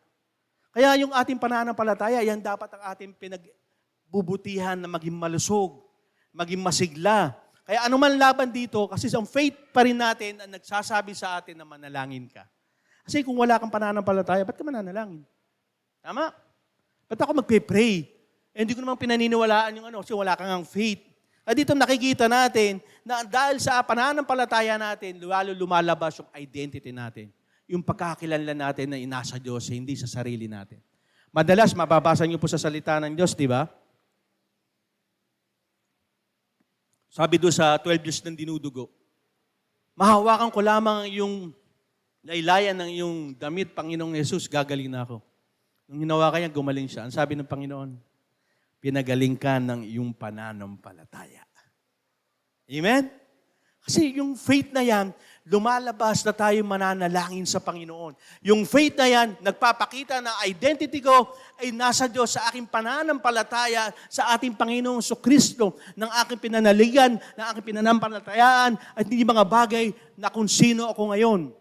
Kaya yung ating pananampalataya, yan dapat ang ating pinagbubutihan na maging malusog, maging masigla. Kaya anuman laban dito, kasi ang faith pa rin natin ang nagsasabi sa atin na manalangin ka. Kasi kung wala kang pananampalataya, ba't ka mananalangin? Tama? Ba't ako magpe-pray? Hindi ko naman pinaniniwalaan yung kasi wala kang faith. At dito nakikita natin na dahil sa pananampalataya natin, lalo lumalabas yung identity natin. Yung pagkakilala natin na inasa Diyos, hindi sa sarili natin. Madalas, mababasa niyo po sa salita ng Diyos, di ba? Sabi doon sa 12 years ng dinudugo, mahawakan ko lamang yung laylayan ng iyong damit, Panginoong Jesus, gagaling na ako. Nung hinawakan niya, gumaling siya. Ang sabi ng Panginoon, pinagaling ka ng iyong pananampalataya. Amen? Kasi yung faith na yan, lumalabas na tayo mananalangin sa Panginoon. Yung faith na yan, nagpapakita na identity ko ay nasa Diyos sa aking pananampalataya sa ating Panginoong Kristo, ng aking pinanaligan, ng aking pananampalatayaan, at hindi mga bagay na kung sino ako ngayon.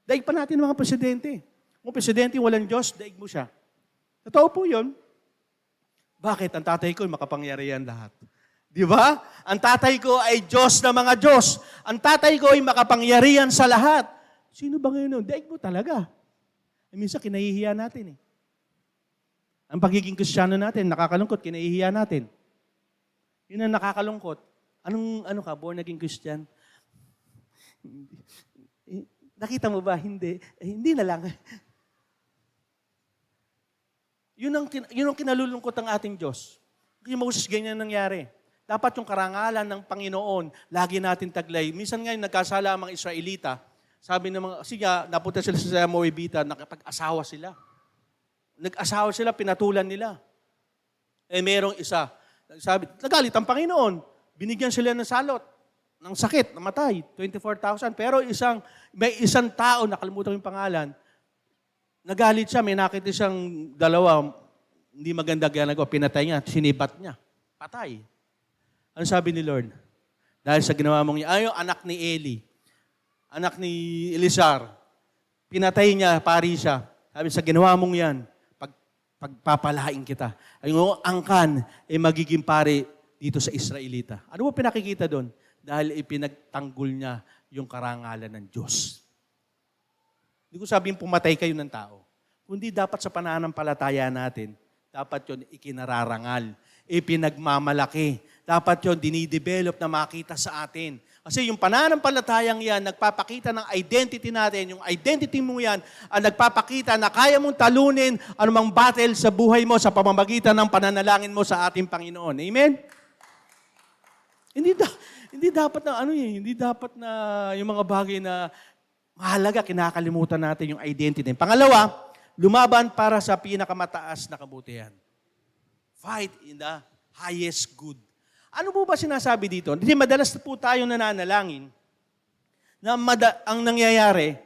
Daig pa natin mga presidente. Kung presidente walang Diyos, daig mo siya. Totoo po yun. Bakit? Ang tatay ko ay makapangyarihan lahat. Di ba? Ang tatay ko ay Diyos na mga Diyos. Ang tatay ko ay makapangyarihan sa lahat. Sino ba ngayon? Daig mo talaga. Minsan, kinahihiya natin eh. Ang pagiging Kristiyano natin, nakakalungkot, kinahihiya natin. Yun ang nakakalungkot. Ano ka, born again Christian? Nakita mo ba? Hindi. Hindi na lang. Yun ang kinalulungkot ng ating Diyos. Kay Moses, ganyan nangyari. Dapat yung karangalan ng Panginoon, lagi natin taglay. Minsan ngayon, nagkasala ang mga Israelita. Sabi ng mga, sige, napunta sila sa Moabita, nakapag-asawa sila. Nag-asawa sila, pinatulan nila. Merong isa. Sabi, nagalit ang Panginoon. Binigyan sila ng salot, ng sakit, namatay, 24,000. Pero may isang tao, nakalimutan yung pangalan, nagalit siya, may nakita siyang dalawa, hindi maganda ginagawa, pinatay niya, sinibat niya. Patay. Ano sabi ni Lord? Dahil sa ginawa mong niya, yung anak ni Eli, anak ni Elizar, pinatay niya, pari siya. Sabi, sa ginawa mong yan, pagpapalain kita. Yung angkan ay magiging pari dito sa Israelita. Ano mo pinakikita doon? Dahil ipinagtanggol niya yung karangalan ng Diyos. Hindi ko sabihin pumatay kayo ng tao. Kundi dapat sa pananampalataya natin, dapat yun ikinararangal, ipinagmamalaki. Dapat yun dinidevelop na makita sa atin. Kasi yung pananampalatayang yan, nagpapakita ng identity natin. Yung identity mo yan, ang nagpapakita na kaya mong talunin anumang battle sa buhay mo sa pamamagitan ng pananalangin mo sa ating Panginoon. Amen? Hindi dapat na yung mga bagay na mahalaga, kinakalimutan natin yung identity. Pangalawa, lumaban para sa pinakamataas na kabutihan. Fight in the highest good. Ano po ba sinasabi dito? Hindi madalas po tayo nananalangin na ang nangyayari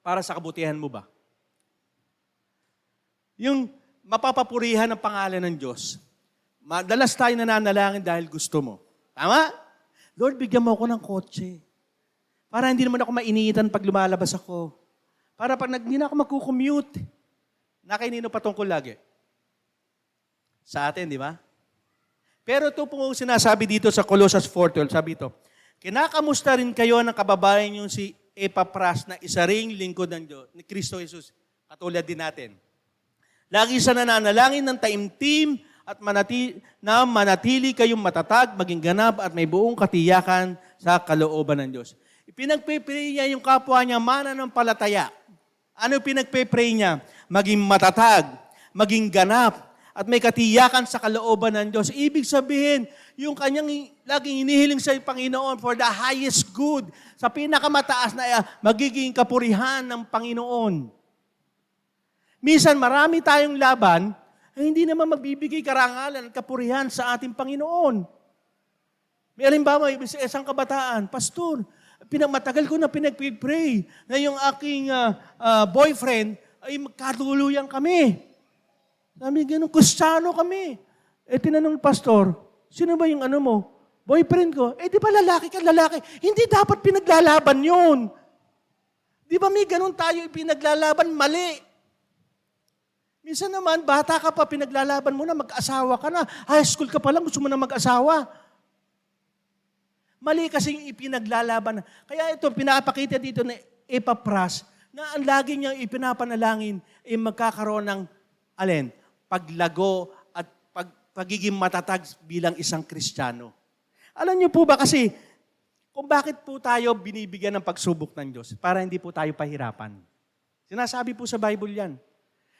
para sa kabutihan mo ba? Yung mapapapurihan ng pangalan ng Diyos. Madalas tayo nananalangin dahil gusto mo. Tama? Lord, bigyan mo ako ng kotse. Para hindi naman ako mainitan pag lumalabas ako. Para pag hindi na ako magkukommute. Nakainino patungkol lagi? Sa atin, di ba? Pero ito po sinasabi dito sa Colossians 4:12, sabi ito, kinakamusta rin kayo ng kababayan yung si Epapras na isa ring lingkod ng Diyos, ni Kristo Jesus, katulad din natin. Lagi sa nananalangin ng taimtim at manatili kayong matatag, maging ganap at may buong katiyakan sa kalooban ng Diyos. Pinagpe-pray niya yung kapwa niya mananampalataya. Ano pinagpe-pray niya? Maging matatag, maging ganap, at may katiyakan sa kalooban ng Diyos. Ibig sabihin, yung kanyang laging inihiling sa Panginoon for the highest good, sa pinakamataas na magiging kapurihan ng Panginoon. Minsan marami tayong laban, hindi naman magbibigay karangalan at kapurihan sa ating Panginoon. May halimbawa, isang kabataan, Pastor, matagal ko na pinag-pray na yung aking boyfriend ay magkatuluyan kami. Sabi, ganun, Kristiyano kami. Tinanong ng pastor, sino ba yung mo? Boyfriend ko. Di ba lalaki ka, lalaki? Hindi dapat pinaglalaban yun. Di ba may ganun tayo ipinaglalaban? Mali. Minsan naman, bata ka pa, pinaglalaban mo na, mag-asawa ka na. High school ka pa lang, gusto mo na mag-asawa. Mali kasing ipinaglalaban. Kaya ito, pinapakita dito na Epapras, na ang lagi niyang ipinapanalangin ay magkakaroon ng, paglago at pagiging matatag bilang isang Kristiyano. Alam niyo po ba kasi, kung bakit po tayo binibigyan ng pagsubok ng Diyos? Para hindi po tayo pahirapan. Sinasabi po sa Bible yan.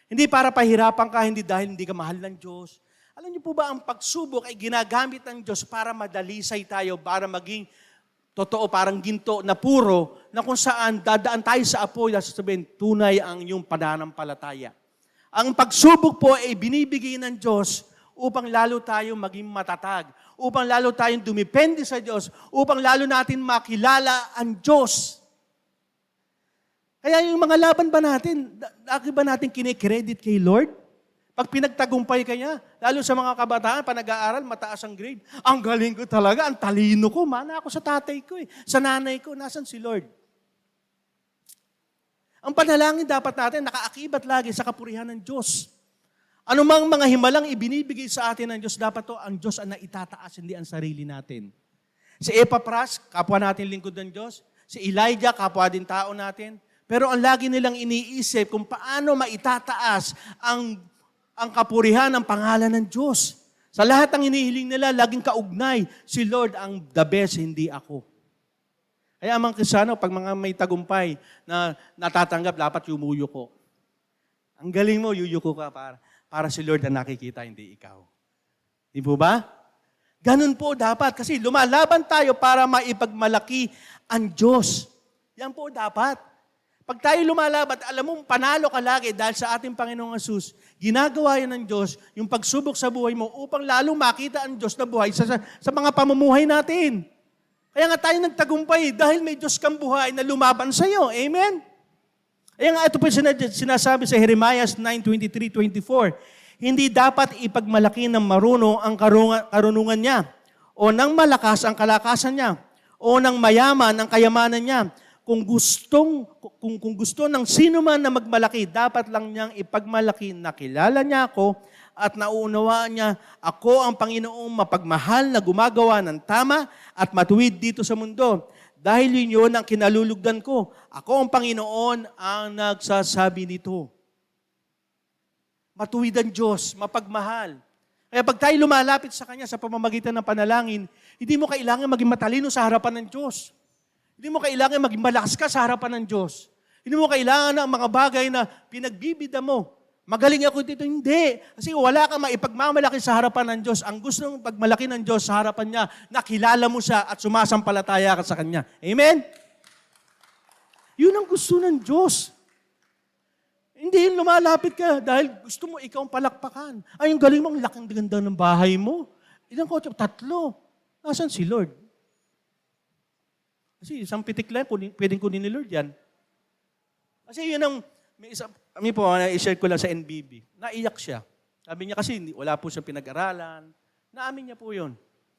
Hindi para pahirapan ka, hindi dahil hindi ka mahal ng Diyos. Alam niyo po ba, ang pagsubok ay ginagamit ng Diyos para madalisay tayo, para maging totoo, parang ginto na puro, na kung saan dadaan tayo sa apoy, sasabihin, tunay ang iyong pananampalataya. Ang pagsubok po ay binibigay ng Diyos upang lalo tayong maging matatag, upang lalo tayong dumepende sa Diyos, upang lalo natin makilala ang Diyos. Kaya yung mga laban ba natin, lagi ba natin kinikredit kay Lord? Pag pinagtagumpay ka niya, lalo sa mga kabataan, pa nag-aaral, mataas ang grade. Ang galing ko talaga, ang talino ko, mana ako sa tatay ko sa nanay ko, nasan si Lord? Ang panalangin dapat natin, nakaakibat lagi sa kapurihan ng Diyos. Anumang mga himalang ibinibigay sa atin ng Diyos, dapat to ang Diyos ang naitataas, hindi ang sarili natin. Si Epapras, kapwa natin lingkod ng Diyos. Si Elijah, kapwa din tao natin. Pero ang lagi nilang iniisip kung paano maitataas ang kapurihan ng pangalan ng Diyos. Sa lahat ng hinihiling nila, laging kaugnay, si Lord ang the best, hindi ako. Kaya ang mga Kristiyano, pag mga may tagumpay na natatanggap, dapat yumuyuko. Ang galing mo, yuyuko ka para si Lord na nakikita, hindi ikaw. Di po ba? Ganun po dapat kasi lumalaban tayo para maipagmalaki ang Diyos. Yan po dapat. Pag tayo lumalaban, alam mo, panalo ka lagi dahil sa ating Panginoong Hesus, ginagawa yan ng Diyos, yung pagsubok sa buhay mo upang lalong makita ang Diyos na buhay sa mga pamumuhay natin. Kaya nga tayo nagtagumpay dahil may Diyos kang buhay na lumaban sa iyo. Amen? Kaya nga ito po sinasabi sa Jeremiah 9:23-24, hindi dapat ipagmalaki ng marunong ang karunungan niya, o ng malakas ang kalakasan niya, o ng mayaman ang kayamanan niya. Kung gusto ng sino man na magmalaki, dapat lang niyang ipagmalaki na kilala niya ako at nauunawaan niya, ako ang Panginoong mapagmahal na gumagawa ng tama at matuwid dito sa mundo. Dahil yun ang kinalulugdan ko. Ako ang Panginoon ang nagsasabi nito. Matuwid ang Diyos, mapagmahal. Kaya pag tayo lumalapit sa Kanya sa pamamagitan ng panalangin, hindi mo kailangan maging matalino sa harapan ng Diyos. Hindi mo kailangan maging malakas ka sa harapan ng Diyos. Hindi mo kailangan ng mga bagay na pinagbibida mo. Magaling ako dito. Hindi. Kasi wala kang maipagmamalaki sa harapan ng Diyos. Ang gusto ng pagmalaki ng Diyos sa harapan niya, nakilala mo siya at sumasampalataya ka sa Kanya. Amen? Yun ang gusto ng Diyos. Hindi yung lumalapit ka dahil gusto mo ikaw ang palakpakan. Ay, yung galing mo, ang laking ganda ng bahay mo. Ilang kotse? 3. Nasaan si Lord? Kasi isang pitik lang, pwedeng kunin ni Lord yan. Kasi yun ang, kami po, na-share ko lang sa NBB. Naiyak siya. Sabi niya kasi wala po siyang pinag-aralan. Naamin niya po yun.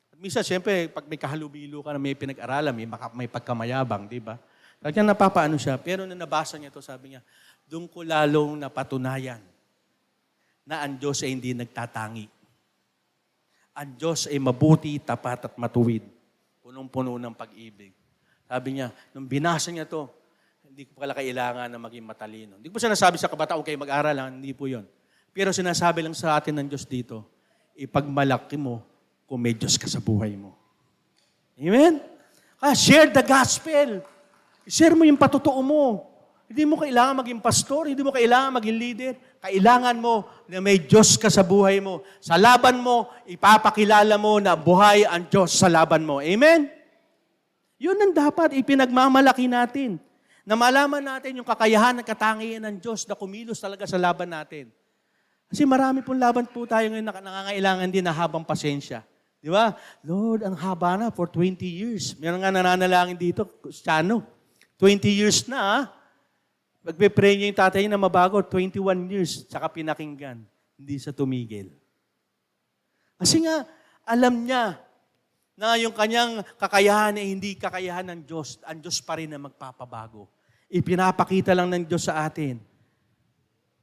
At minsan, siyempre, pag may kahalubilo ka na may pinag-aralan, may pagkamayabang, di ba? Kaya napapaano siya. Pero nung nabasa niya to, sabi niya, doon ko lalong napatunayan na ang Diyos ay hindi nagtatangi. Ang Diyos ay mabuti, tapat at matuwid. Punong-puno ng pag-ibig. Sabi niya, nung binasa niya to, hindi ko pala kailangan na maging matalino. Hindi ko po sinasabi sa kabataan, okay, mag-aral lang, hindi po yon. Pero sinasabi lang sa atin ng Diyos dito, ipagmalaki mo kung may Diyos ka sa buhay mo. Amen? Share the gospel. Share mo yung patotoo mo. Hindi mo kailangan maging pastor, hindi mo kailangan maging leader. Kailangan mo na may Diyos ka sa buhay mo. Sa laban mo, ipapakilala mo na buhay ang Diyos sa laban mo. Amen? Yun ang dapat ipinagmamalaki natin. Na malaman natin yung kakayahan at katangian ng Diyos na kumilos talaga sa laban natin. Kasi marami pong laban po tayo ngayon na nangangailangan din na habang pasensya. Di ba? Lord, ang haba na for 20 years. Meron nga nananalangin dito, Kristyano. 20 years na, Magpe-pray niya yung tatay niya na mabago, 21 years, saka pinakinggan. Hindi sa tumigil. Kasi nga, alam niya na yung kanyang kakayahan ay hindi kakayahan ng Diyos. Ang Diyos pa rin na magpapabago. Ipinapakita lang ng Diyos sa atin.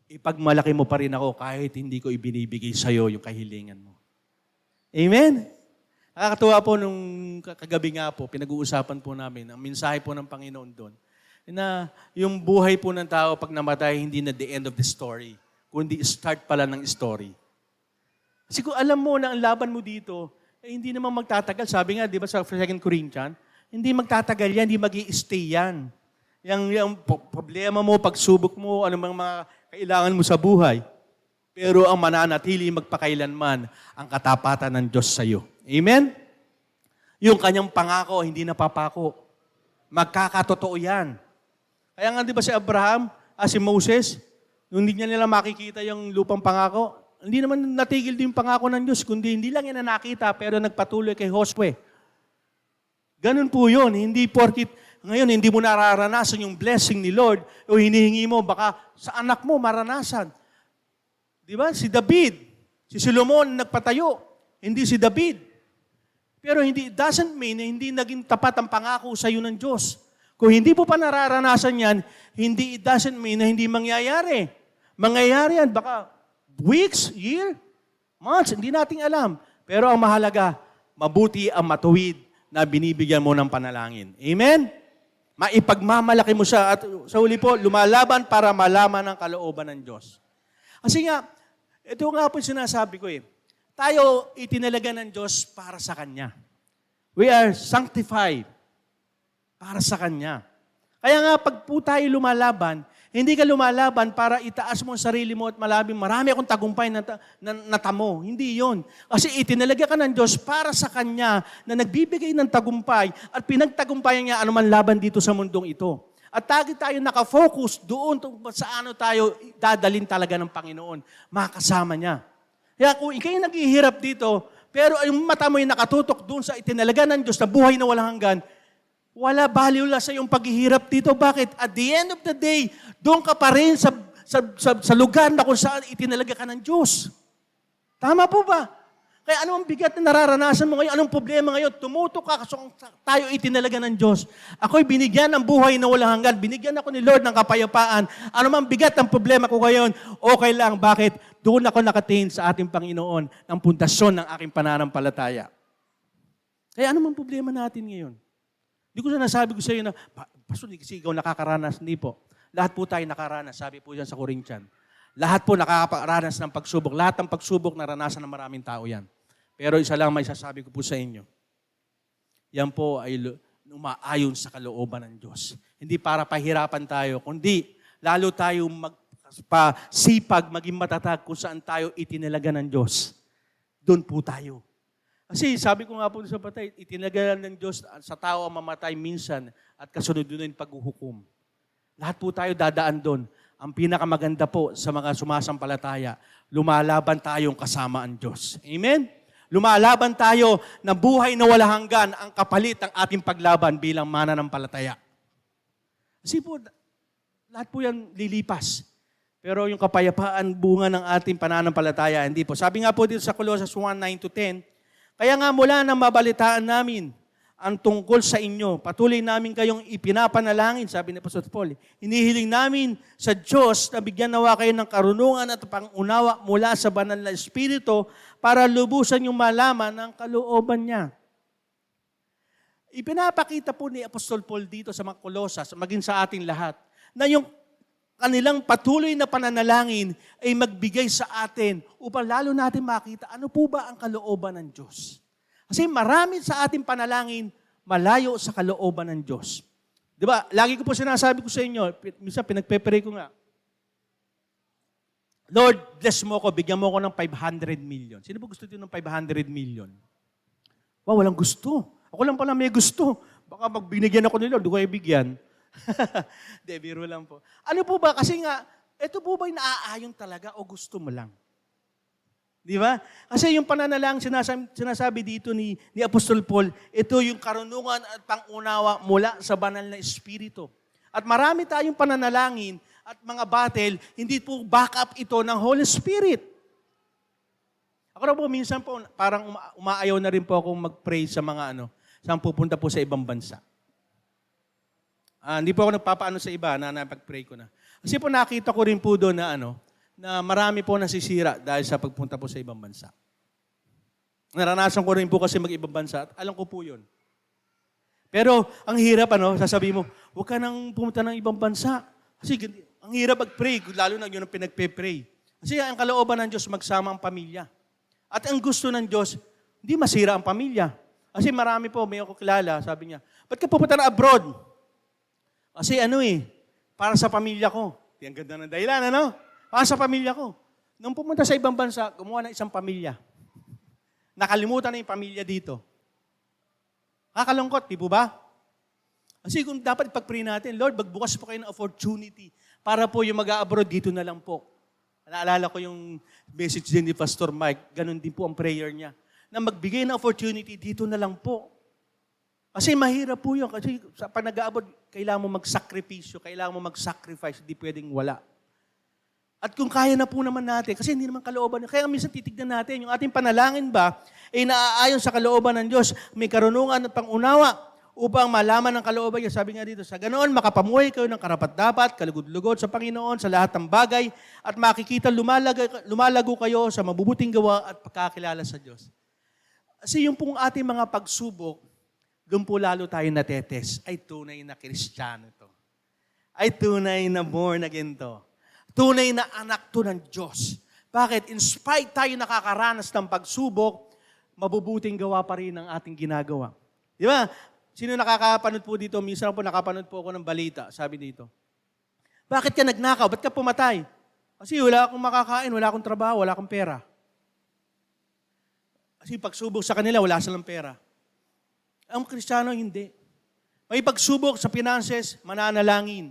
Ipagmalaki mo pa rin ako kahit hindi ko ibinibigay sa'yo yung kahilingan mo. Amen? Nakakatuwa po nung kagabi nga po, pinag-uusapan po namin, ang mensahe po ng Panginoon doon, na yung buhay po ng tao pag namatay, hindi na the end of the story, kundi start pala ng story. Kasi kung alam mo na ang laban mo dito, eh, hindi naman magtatagal. Sabi nga, di ba sa 2 Corinthians, hindi magtatagal yan, hindi mag-i-stay yan. Yung problema mo, pagsubok mo, anumang mga kailangan mo sa buhay. Pero ang mananatili magpakailanman ang katapatan ng Diyos sa iyo. Amen? Yung kanyang pangako, hindi napapako. Magkakatotoo yan. Kaya nga di ba si Abraham, si Moses, nung hindi niya nila makikita yung lupang pangako, hindi naman natigil din yung pangako ng Diyos, kundi hindi lang yan na nakita, pero nagpatuloy kay Josue. Ganun po yun. Hindi porkit ngayon hindi mo nararanasan yung blessing ni Lord o hinihingi mo, baka sa anak mo maranasan. Di ba? Si David, si Solomon nagpatayo, hindi si David. Pero hindi, it doesn't mean na hindi naging tapat ang pangako sa iyo ng Diyos. Kung hindi po pa nararanasan yan, it doesn't mean na hindi mangyayari. Mangyayari yan, baka weeks, year, months, hindi nating alam. Pero ang mahalaga, mabuti ang matuwid na binibigyan mo ng panalangin. Amen? Maipagmamalaki mo siya at sa huli po, lumalaban para malaman ang kalooban ng Diyos. Kasi nga, ito nga po sinasabi ko Tayo itinalaga ng Diyos para sa Kanya. We are sanctified para sa Kanya. Kaya nga, pag po tayo lumalaban, hindi ka lumalaban para itaas mo ang sarili mo at marami akong tagumpay na natamo. Hindi yon. Kasi itinalaga ka ng Diyos para sa Kanya na nagbibigay ng tagumpay at pinagtagumpayan niya anuman laban dito sa mundong ito. At tayo nakafocus doon sa ano tayo dadalin talaga ng Panginoon. Makasama niya. Kaya kung ikay naghihirap dito, pero yung mata mo yung nakatutok doon sa itinalaga ng Diyos na buhay na walang hanggan, wala value sa yung paghihirap dito. Bakit? At the end of the day, doon ka pa rin sa lugar na kung saan itinalaga ka ng Diyos. Tama po ba? Kaya anong bigat na nararanasan mo ngayon? Anong problema ngayon? Tumutok ka kasi tayo itinalaga ng Diyos. Ako'y binigyan ng buhay na walang hanggan. Binigyan ako ni Lord ng kapayapaan. Ano mang bigat ng problema ko ngayon, okay lang. Bakit? Doon ako nakatingin sa ating Panginoon ng pundasyon ng aking pananampalataya. Kaya ano mang problema natin ngayon? Hindi ko sinasabi ko sa iyo na, Pastor, kasi ikaw nakakaranas. Hindi po. Lahat po tayo nakaranas. Sabi po yan sa Corinthian. Lahat po nakakaranas ng pagsubok. Lahat ng pagsubok naranasan ng maraming tao yan. Pero isa lang may sasabi ko po sa inyo. Yan po ay umaayon sa kalooban ng Diyos. Hindi para pahirapan tayo, kundi lalo tayo magpasipag, maging matatag kung saan tayo itinalaga ng Diyos. Doon po tayo. Kasi sabi ko nga po sa patay, itinalaga ng Diyos sa tao ang mamatay minsan at kasunod doon yung paghuhukom. Lahat po tayo dadaan doon. Ang pinakamaganda po sa mga sumasampalataya, lumalaban tayong kasama ang Diyos. Amen? Lumalaban tayo na buhay na wala hanggan ang kapalit ng ating paglaban bilang mananampalataya. Kasi po, lahat po yan lilipas. Pero yung kapayapaan, bunga ng ating pananampalataya, hindi po. Sabi nga po dito sa Colossus 1:9-10, kaya nga mula nang mabalitaan namin ang tungkol sa inyo, patuloy namin kayong ipinapanalangin, sabi ni Apostol Paul. Hinihiling namin sa Diyos na bigyan nawa kayo ng karunungan at pangunawa mula sa banal na Espiritu para lubusan yung malaman ng kalooban niya. Ipinapakita po ni Apostol Paul dito sa mga Kolosas, maging sa ating lahat, na yung kanilang patuloy na pananalangin ay magbigay sa atin upang lalo natin makita ano po ba ang kalooban ng Diyos. Kasi marami sa ating panalangin malayo sa kalooban ng Diyos. Di ba? Lagi ko po sinasabi ko sa inyo, minsan pinagpe-pray ko nga, Lord, bless mo ko, bigyan mo ko ng 500 million. Sino po gusto din ng 500 million? Wow, walang gusto. Ako lang pala may gusto. Baka pag binigyan ako ni Lord, doon kayo bigyan. Hindi, biro lang po. Ano po ba? Kasi nga, ito po ba yung naaayon talaga o gusto mo lang? Di ba? Kasi yung pananalangin sinasabi dito ni Apostol Paul, ito yung karunungan at pangunawa mula sa banal na Espiritu. At marami tayong pananalangin at mga battle, hindi po backup ito ng Holy Spirit. Ako na po, minsan po, parang umaayaw na rin po akong mag-pray sa mga saan pupunta po sa ibang bansa. Hindi po ako nagpapaano sa iba na napag-pray ko na. Kasi po nakita ko rin po doon na na marami po nasisira dahil sa pagpunta po sa ibang bansa. Naranasan ko rin po kasi mag-ibang bansa at alam ko po yun. Pero ang hirap, sasabihin mo, huwag ka nang pumunta ng ibang bansa. Kasi ang hirap mag-pray, lalo na yun ang pinagpe-pray. Kasi ang kalooban ng Diyos, magsama ang pamilya. At ang gusto ng Diyos, hindi masira ang pamilya. Kasi marami po, may ako kilala, sabi niya, ba't ka pupunta na abroad? Kasi para sa pamilya ko. Ang ganda ng dahilan, Para sa pamilya ko. Nung pumunta sa ibang bansa, gumawa ng isang pamilya. Nakalimutan na yung pamilya dito. Kakalungkot, di po ba? Kasi kung dapat ipag-pray natin, Lord, magbukas po kayo ng opportunity para po yung mag-a-abroad dito na lang po. Naalala ko yung message din ni Pastor Mike, ganun din po ang prayer niya, na magbigay ng opportunity dito na lang po. Kasi mahirap po yun. Kasi pag nag-a-abroad, kailangan mo magsakripisyo, kailangan mo mag-sacrifice, hindi pwedeng wala. At kung kaya na po naman natin, kasi hindi naman kalooban, kaya minsan titignan natin, yung ating panalangin ba, ay naaayon sa kalooban ng Diyos, may karunungan at pangunawa upang malaman ng kalooban niya. Sabi nga dito, sa ganoon, makapamuhay kayo ng karapat-dapat, kalugod-lugod sa Panginoon, sa lahat ng bagay, at makikita lumalago kayo sa mabubuting gawa at pagkakilala sa Diyos. Kasi yung pong ating mga pagsubok, doon po lalo tayo natetes, ay tunay na Kristiyano to. Ay tunay na born again to. Tunay na anak to ng Diyos. Bakit? In spite tayo nakakaranas ng pagsubok, mabubuting gawa pa rin ang ating ginagawa. Di ba? Sino nakakapanood po dito? Minsan po nakapanood po ako ng balita. Sabi dito, bakit ka nagnakaw? Ba't ka pumatay? Kasi wala akong makakain, wala akong trabaho, wala akong pera. Kasi pagsubok sa kanila, wala silang pera. Ang Kristiyano, hindi. May pagsubok sa finances, mananalangin.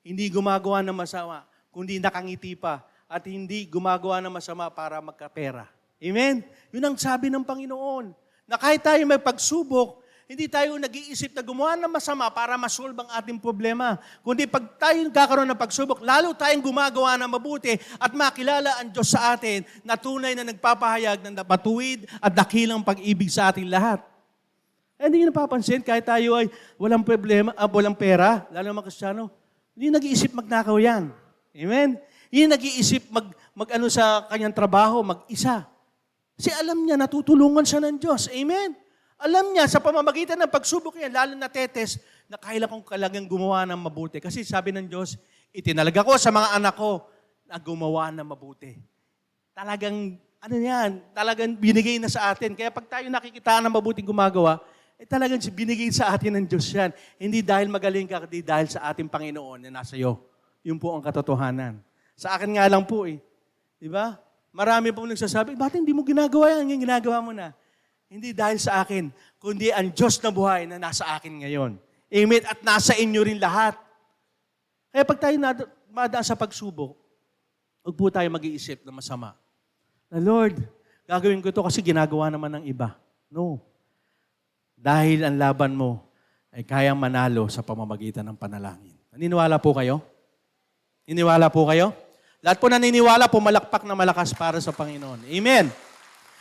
Hindi gumagawa ng masama, kundi nakangiti pa. At hindi gumagawa ng masama para magkapera. Amen? Yun ang sabi ng Panginoon. Na kahit tayo may pagsubok, hindi tayo nag-iisip na gumawa ng masama para masolve ang ating problema. Kundi pag tayo nagkakaroon ng pagsubok, lalo tayong gumagawa ng mabuti at makilala ang Diyos sa atin na tunay na nagpapahayag ng napatuwid at dakilang pag-ibig sa ating lahat. Hindi nyo napapansin, kahit tayo ay walang problema, walang pera, lalo mga Kristiyano, hindi nag-iisip magnakaw yan. Amen? Hindi nag-iisip mag-ano sa kanyang trabaho, mag-isa. Kasi alam niya, natutulungan siya ng Diyos. Amen? Alam niya, sa pamamagitan ng pagsubok niya, lalo na tetes, na kailan kong kalagang gumawa ng mabuti. Kasi sabi ng Diyos, itinalaga ko sa mga anak ko na gumawa ng mabuti. Talagang, talagang binigay na sa atin. Kaya pag tayo nakikita ng mabuting gumagawa, talagang binigay sa atin ng Diyos yan. Hindi dahil magaling ka, hindi dahil sa ating Panginoon na nasa iyo. Yun po ang katotohanan. Sa akin nga lang po eh. Di ba? Marami po nagsasabi, bakit hindi mo ginagawa yan? Yung ginagawa mo na. Hindi dahil sa akin, kundi ang Diyos na buhay na nasa akin ngayon. Amen? At nasa inyo rin lahat. Kaya pag tayo madaan sa pagsubok, huwag po tayo mag-iisip na masama. Na Lord, gagawin ko ito kasi ginagawa naman ng iba. No. Dahil ang laban mo ay kayang manalo sa pamamagitan ng panalangin. Naniniwala po kayo? Naniniwala po kayo? Lahat po naniniwala, pumalakpak na malakas para sa Panginoon. Amen.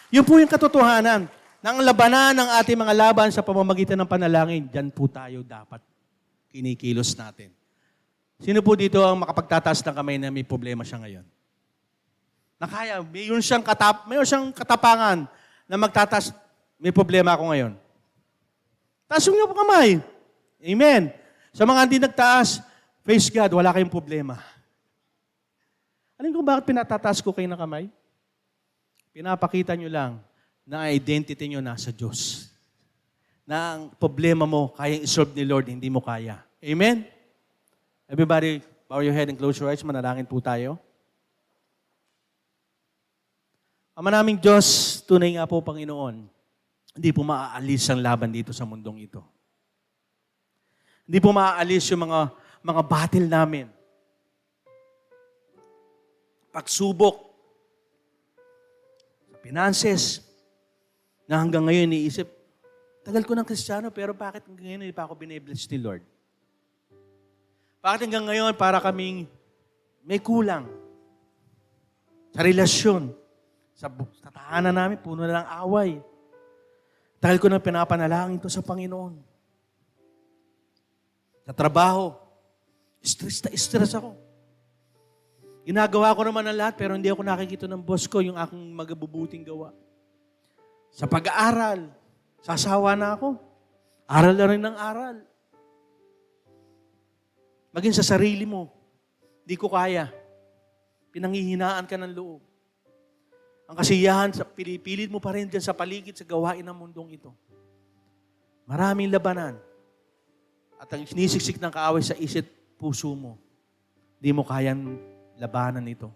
Yun po yung katotohanan. Nang labanan ng ating mga laban sa pamamagitan ng panalangin, dyan po tayo dapat kinikilos natin. Sino po dito ang makapagtataas ng kamay na may problema siya ngayon? Nakaya, mayroon siyang katapangan na magtataas, may problema ako ngayon. Taas niyo po kamay. Amen. Sa mga hindi nagtaas, praise God, wala kayong problema. Alam ko bakit pinatataas ko kayo ng kamay? Pinapakita nyo lang na identity nyo nasa Diyos. Na ang problema mo, kayang isolve ni Lord, hindi mo kaya. Amen? Everybody, bow your head and close your eyes. Manalangin po tayo. Ama naming Diyos, tunay nga po, Panginoon, hindi po maaalis ang laban dito sa mundong ito. Hindi po maaalis yung mga battle namin. Pagsubok, finances, na hanggang ngayon iniisip, tagal ko ng Kristiyano, pero bakit hanggang ngayon hindi pa ako binibless ni Lord? Bakit hanggang ngayon para kaming may kulang sa relasyon, sa tahanan namin, puno na lang away. Tagal ko nang pinapanalangin to sa Panginoon. Sa trabaho, stress ako. Ginagawa ko naman ang lahat, pero hindi ako nakikita ng boss ko yung aking magabubuting gawa. Sa pag-aaral, sasawa na ako. Aral na rin ng aral. Maging sa sarili mo, di ko kaya. Pinanghihinaan ka ng loob. Ang kasiyahan, pinipilit mo pa rin dyan sa paligid, sa gawain ng mundong ito. Maraming labanan. At ang sinisiksik ng kaaway sa isip, puso mo, di mo kayang labanan ito.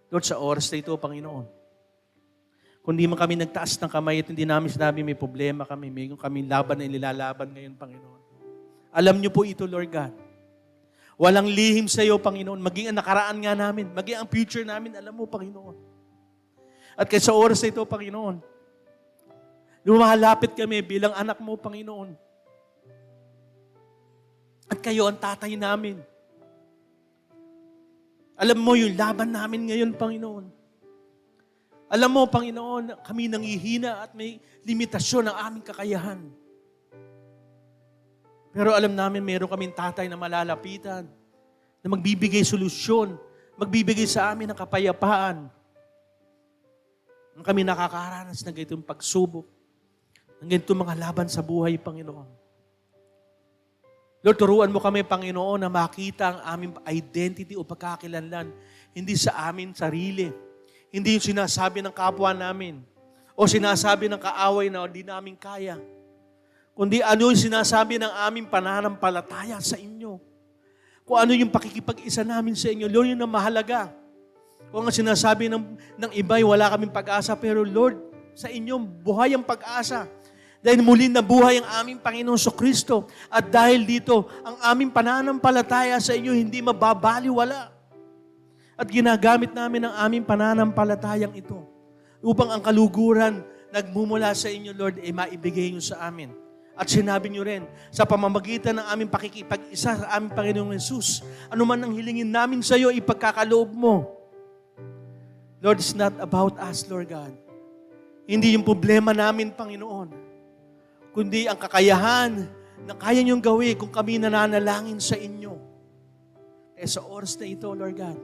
Lord, sa oras na ito, Panginoon, kung di man kami nagtaas ng kamay at hindi namin sinabi may problema kami, may kami laban na nilalaban ngayon, Panginoon. Alam niyo po ito, Lord God. Walang lihim sa iyo, Panginoon. Maging ang nakaraan nga namin, maging ang future namin, alam mo, Panginoon. At kaya sa oras na ito, Panginoon, lumalapit kami bilang anak mo, Panginoon. At kayo ang tatay namin. Alam mo yung laban namin ngayon, Panginoon. Alam mo, Panginoon, kami nangihina at may limitasyon ng aming kakayahan. Pero alam namin, meron kaming tatay na malalapitan, na magbibigay solusyon, magbibigay sa amin ng kapayapaan. Nang kami nakakaranas ng ganitong pagsubok, ng ganitong mga laban sa buhay, Panginoon. Lord, turuan mo kami, Panginoon, na makita ang aming identity o pagkakilanlan, hindi sa amin sarili, Hindi yung sinasabi ng kapwa namin o sinasabi ng kaaway na hindi namin kaya. Kundi ano yung sinasabi ng aming pananampalataya sa inyo. Kung ano yung pakikipag-isa namin sa inyo. Lord, yun ang mahalaga. Kung ang sinasabi ng iba'y wala kaming pag-asa, pero Lord, sa inyo, buhay ang pag-asa. Dahil muli na buhay ang aming Panginoong Kristo. At dahil dito, ang aming pananampalataya sa inyo hindi mababaliwala. At ginagamit namin ang aming pananampalatayang ito upang ang kaluguran nagmumula sa inyo, Lord, ay maibigay nyo sa amin. At sinabi nyo rin, sa pamamagitan ng aming pakikipag-isa sa aming Panginoong Jesus, anuman ang hilingin namin sa iyo, ipagkakaloob mo. Lord, it's not about us, Lord God. Hindi yung problema namin, Panginoon, kundi ang kakayahan na kaya niyong gawin kung kami nananalangin sa inyo. Kaya sa oras na ito, Lord God,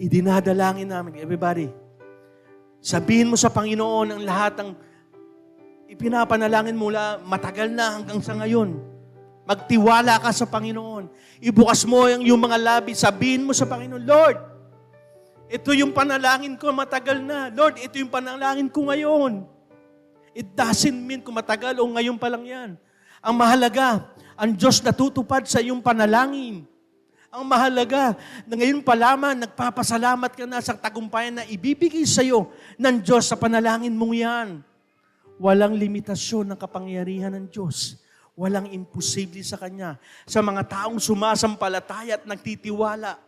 idinadalangin namin, everybody, sabihin mo sa Panginoon ang lahat ng ipinapanalangin mula matagal na hanggang sa ngayon. Magtiwala ka sa Panginoon. Ibukas mo yung mga labi. Sabihin mo sa Panginoon, Lord, ito yung panalangin ko matagal na. Lord, ito yung panalangin ko ngayon. It doesn't mean kung matagal o ngayon pa lang yan. Ang mahalaga, ang Diyos natutupad sa iyong panalangin. Ang mahalaga, na ngayon pa lamang, nagpapasalamat ka na sa tagumpayan na ibibigay sa iyo ng Diyos sa panalangin mong yan. Walang limitasyon ng kapangyarihan ng Diyos. Walang imposible sa Kanya. Sa mga taong sumasampalataya at nagtitiwala.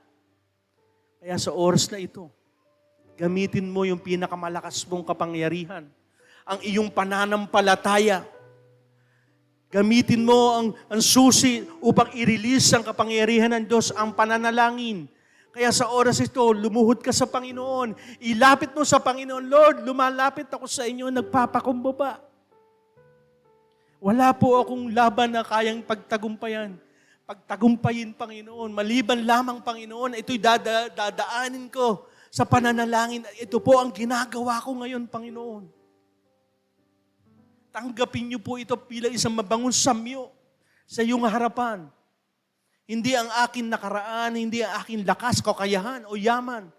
Kaya sa oras na ito, gamitin mo yung pinakamalakas mong kapangyarihan. Ang iyong pananampalataya. Gamitin mo ang susi upang i-release ang kapangyarihan ng Diyos, ang pananalangin. Kaya sa oras ito, lumuhod ka sa Panginoon. Ilapit mo sa Panginoon, Lord, lumalapit ako sa inyo, nagpapakumbaba. Wala po akong laban na kayang pagtagumpayan. Pagtagumpayin, Panginoon. Maliban lamang, Panginoon, ito'y dadaanin ko sa pananalangin. Ito po ang ginagawa ko ngayon, Panginoon. Tanggapin niyo po ito bilang isang mabangong samyo sa iyong harapan. Hindi ang akin nakaraan, hindi ang aking lakas, kakayahan o yaman,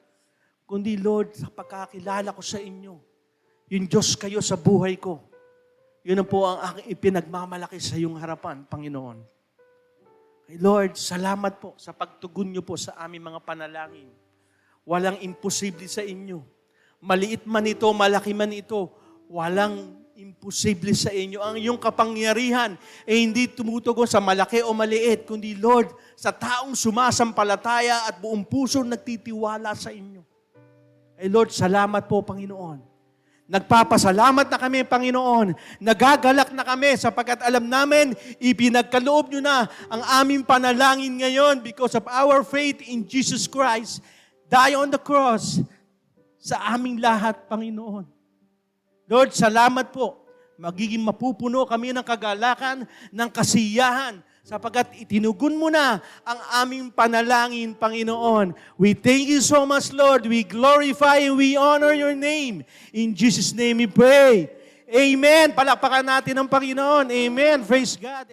kundi Lord, sa pagkakilala ko sa inyo, yung Diyos kayo sa buhay ko. Yun po ang aking ipinagmamalaki sa iyong harapan, Panginoon. Lord, salamat po sa pagtugon niyo po sa aming mga panalangin. Walang imposible sa inyo. Maliit man ito, malaki man ito, walang imposible sa inyo. Ang iyong kapangyarihan ay hindi tumutugon sa malaki o maliit, kundi Lord, sa taong sumasampalataya at buong puso nagtitiwala sa inyo. Ay Lord, salamat po, Panginoon. Nagpapasalamat na kami, Panginoon. Nagagalak na kami sapagkat alam namin, ipinagkaloob nyo na ang aming panalangin ngayon because of our faith in Jesus Christ, die on the cross sa aming lahat, Panginoon. Lord, salamat po. Magiging mapupuno kami ng kagalakan, ng kasiyahan, sapagkat itinugon mo na ang aming panalangin, Panginoon. We thank you so much, Lord. We glorify and we honor your name. In Jesus' name we pray. Amen. Palakpakan natin ang Panginoon. Amen. Praise God.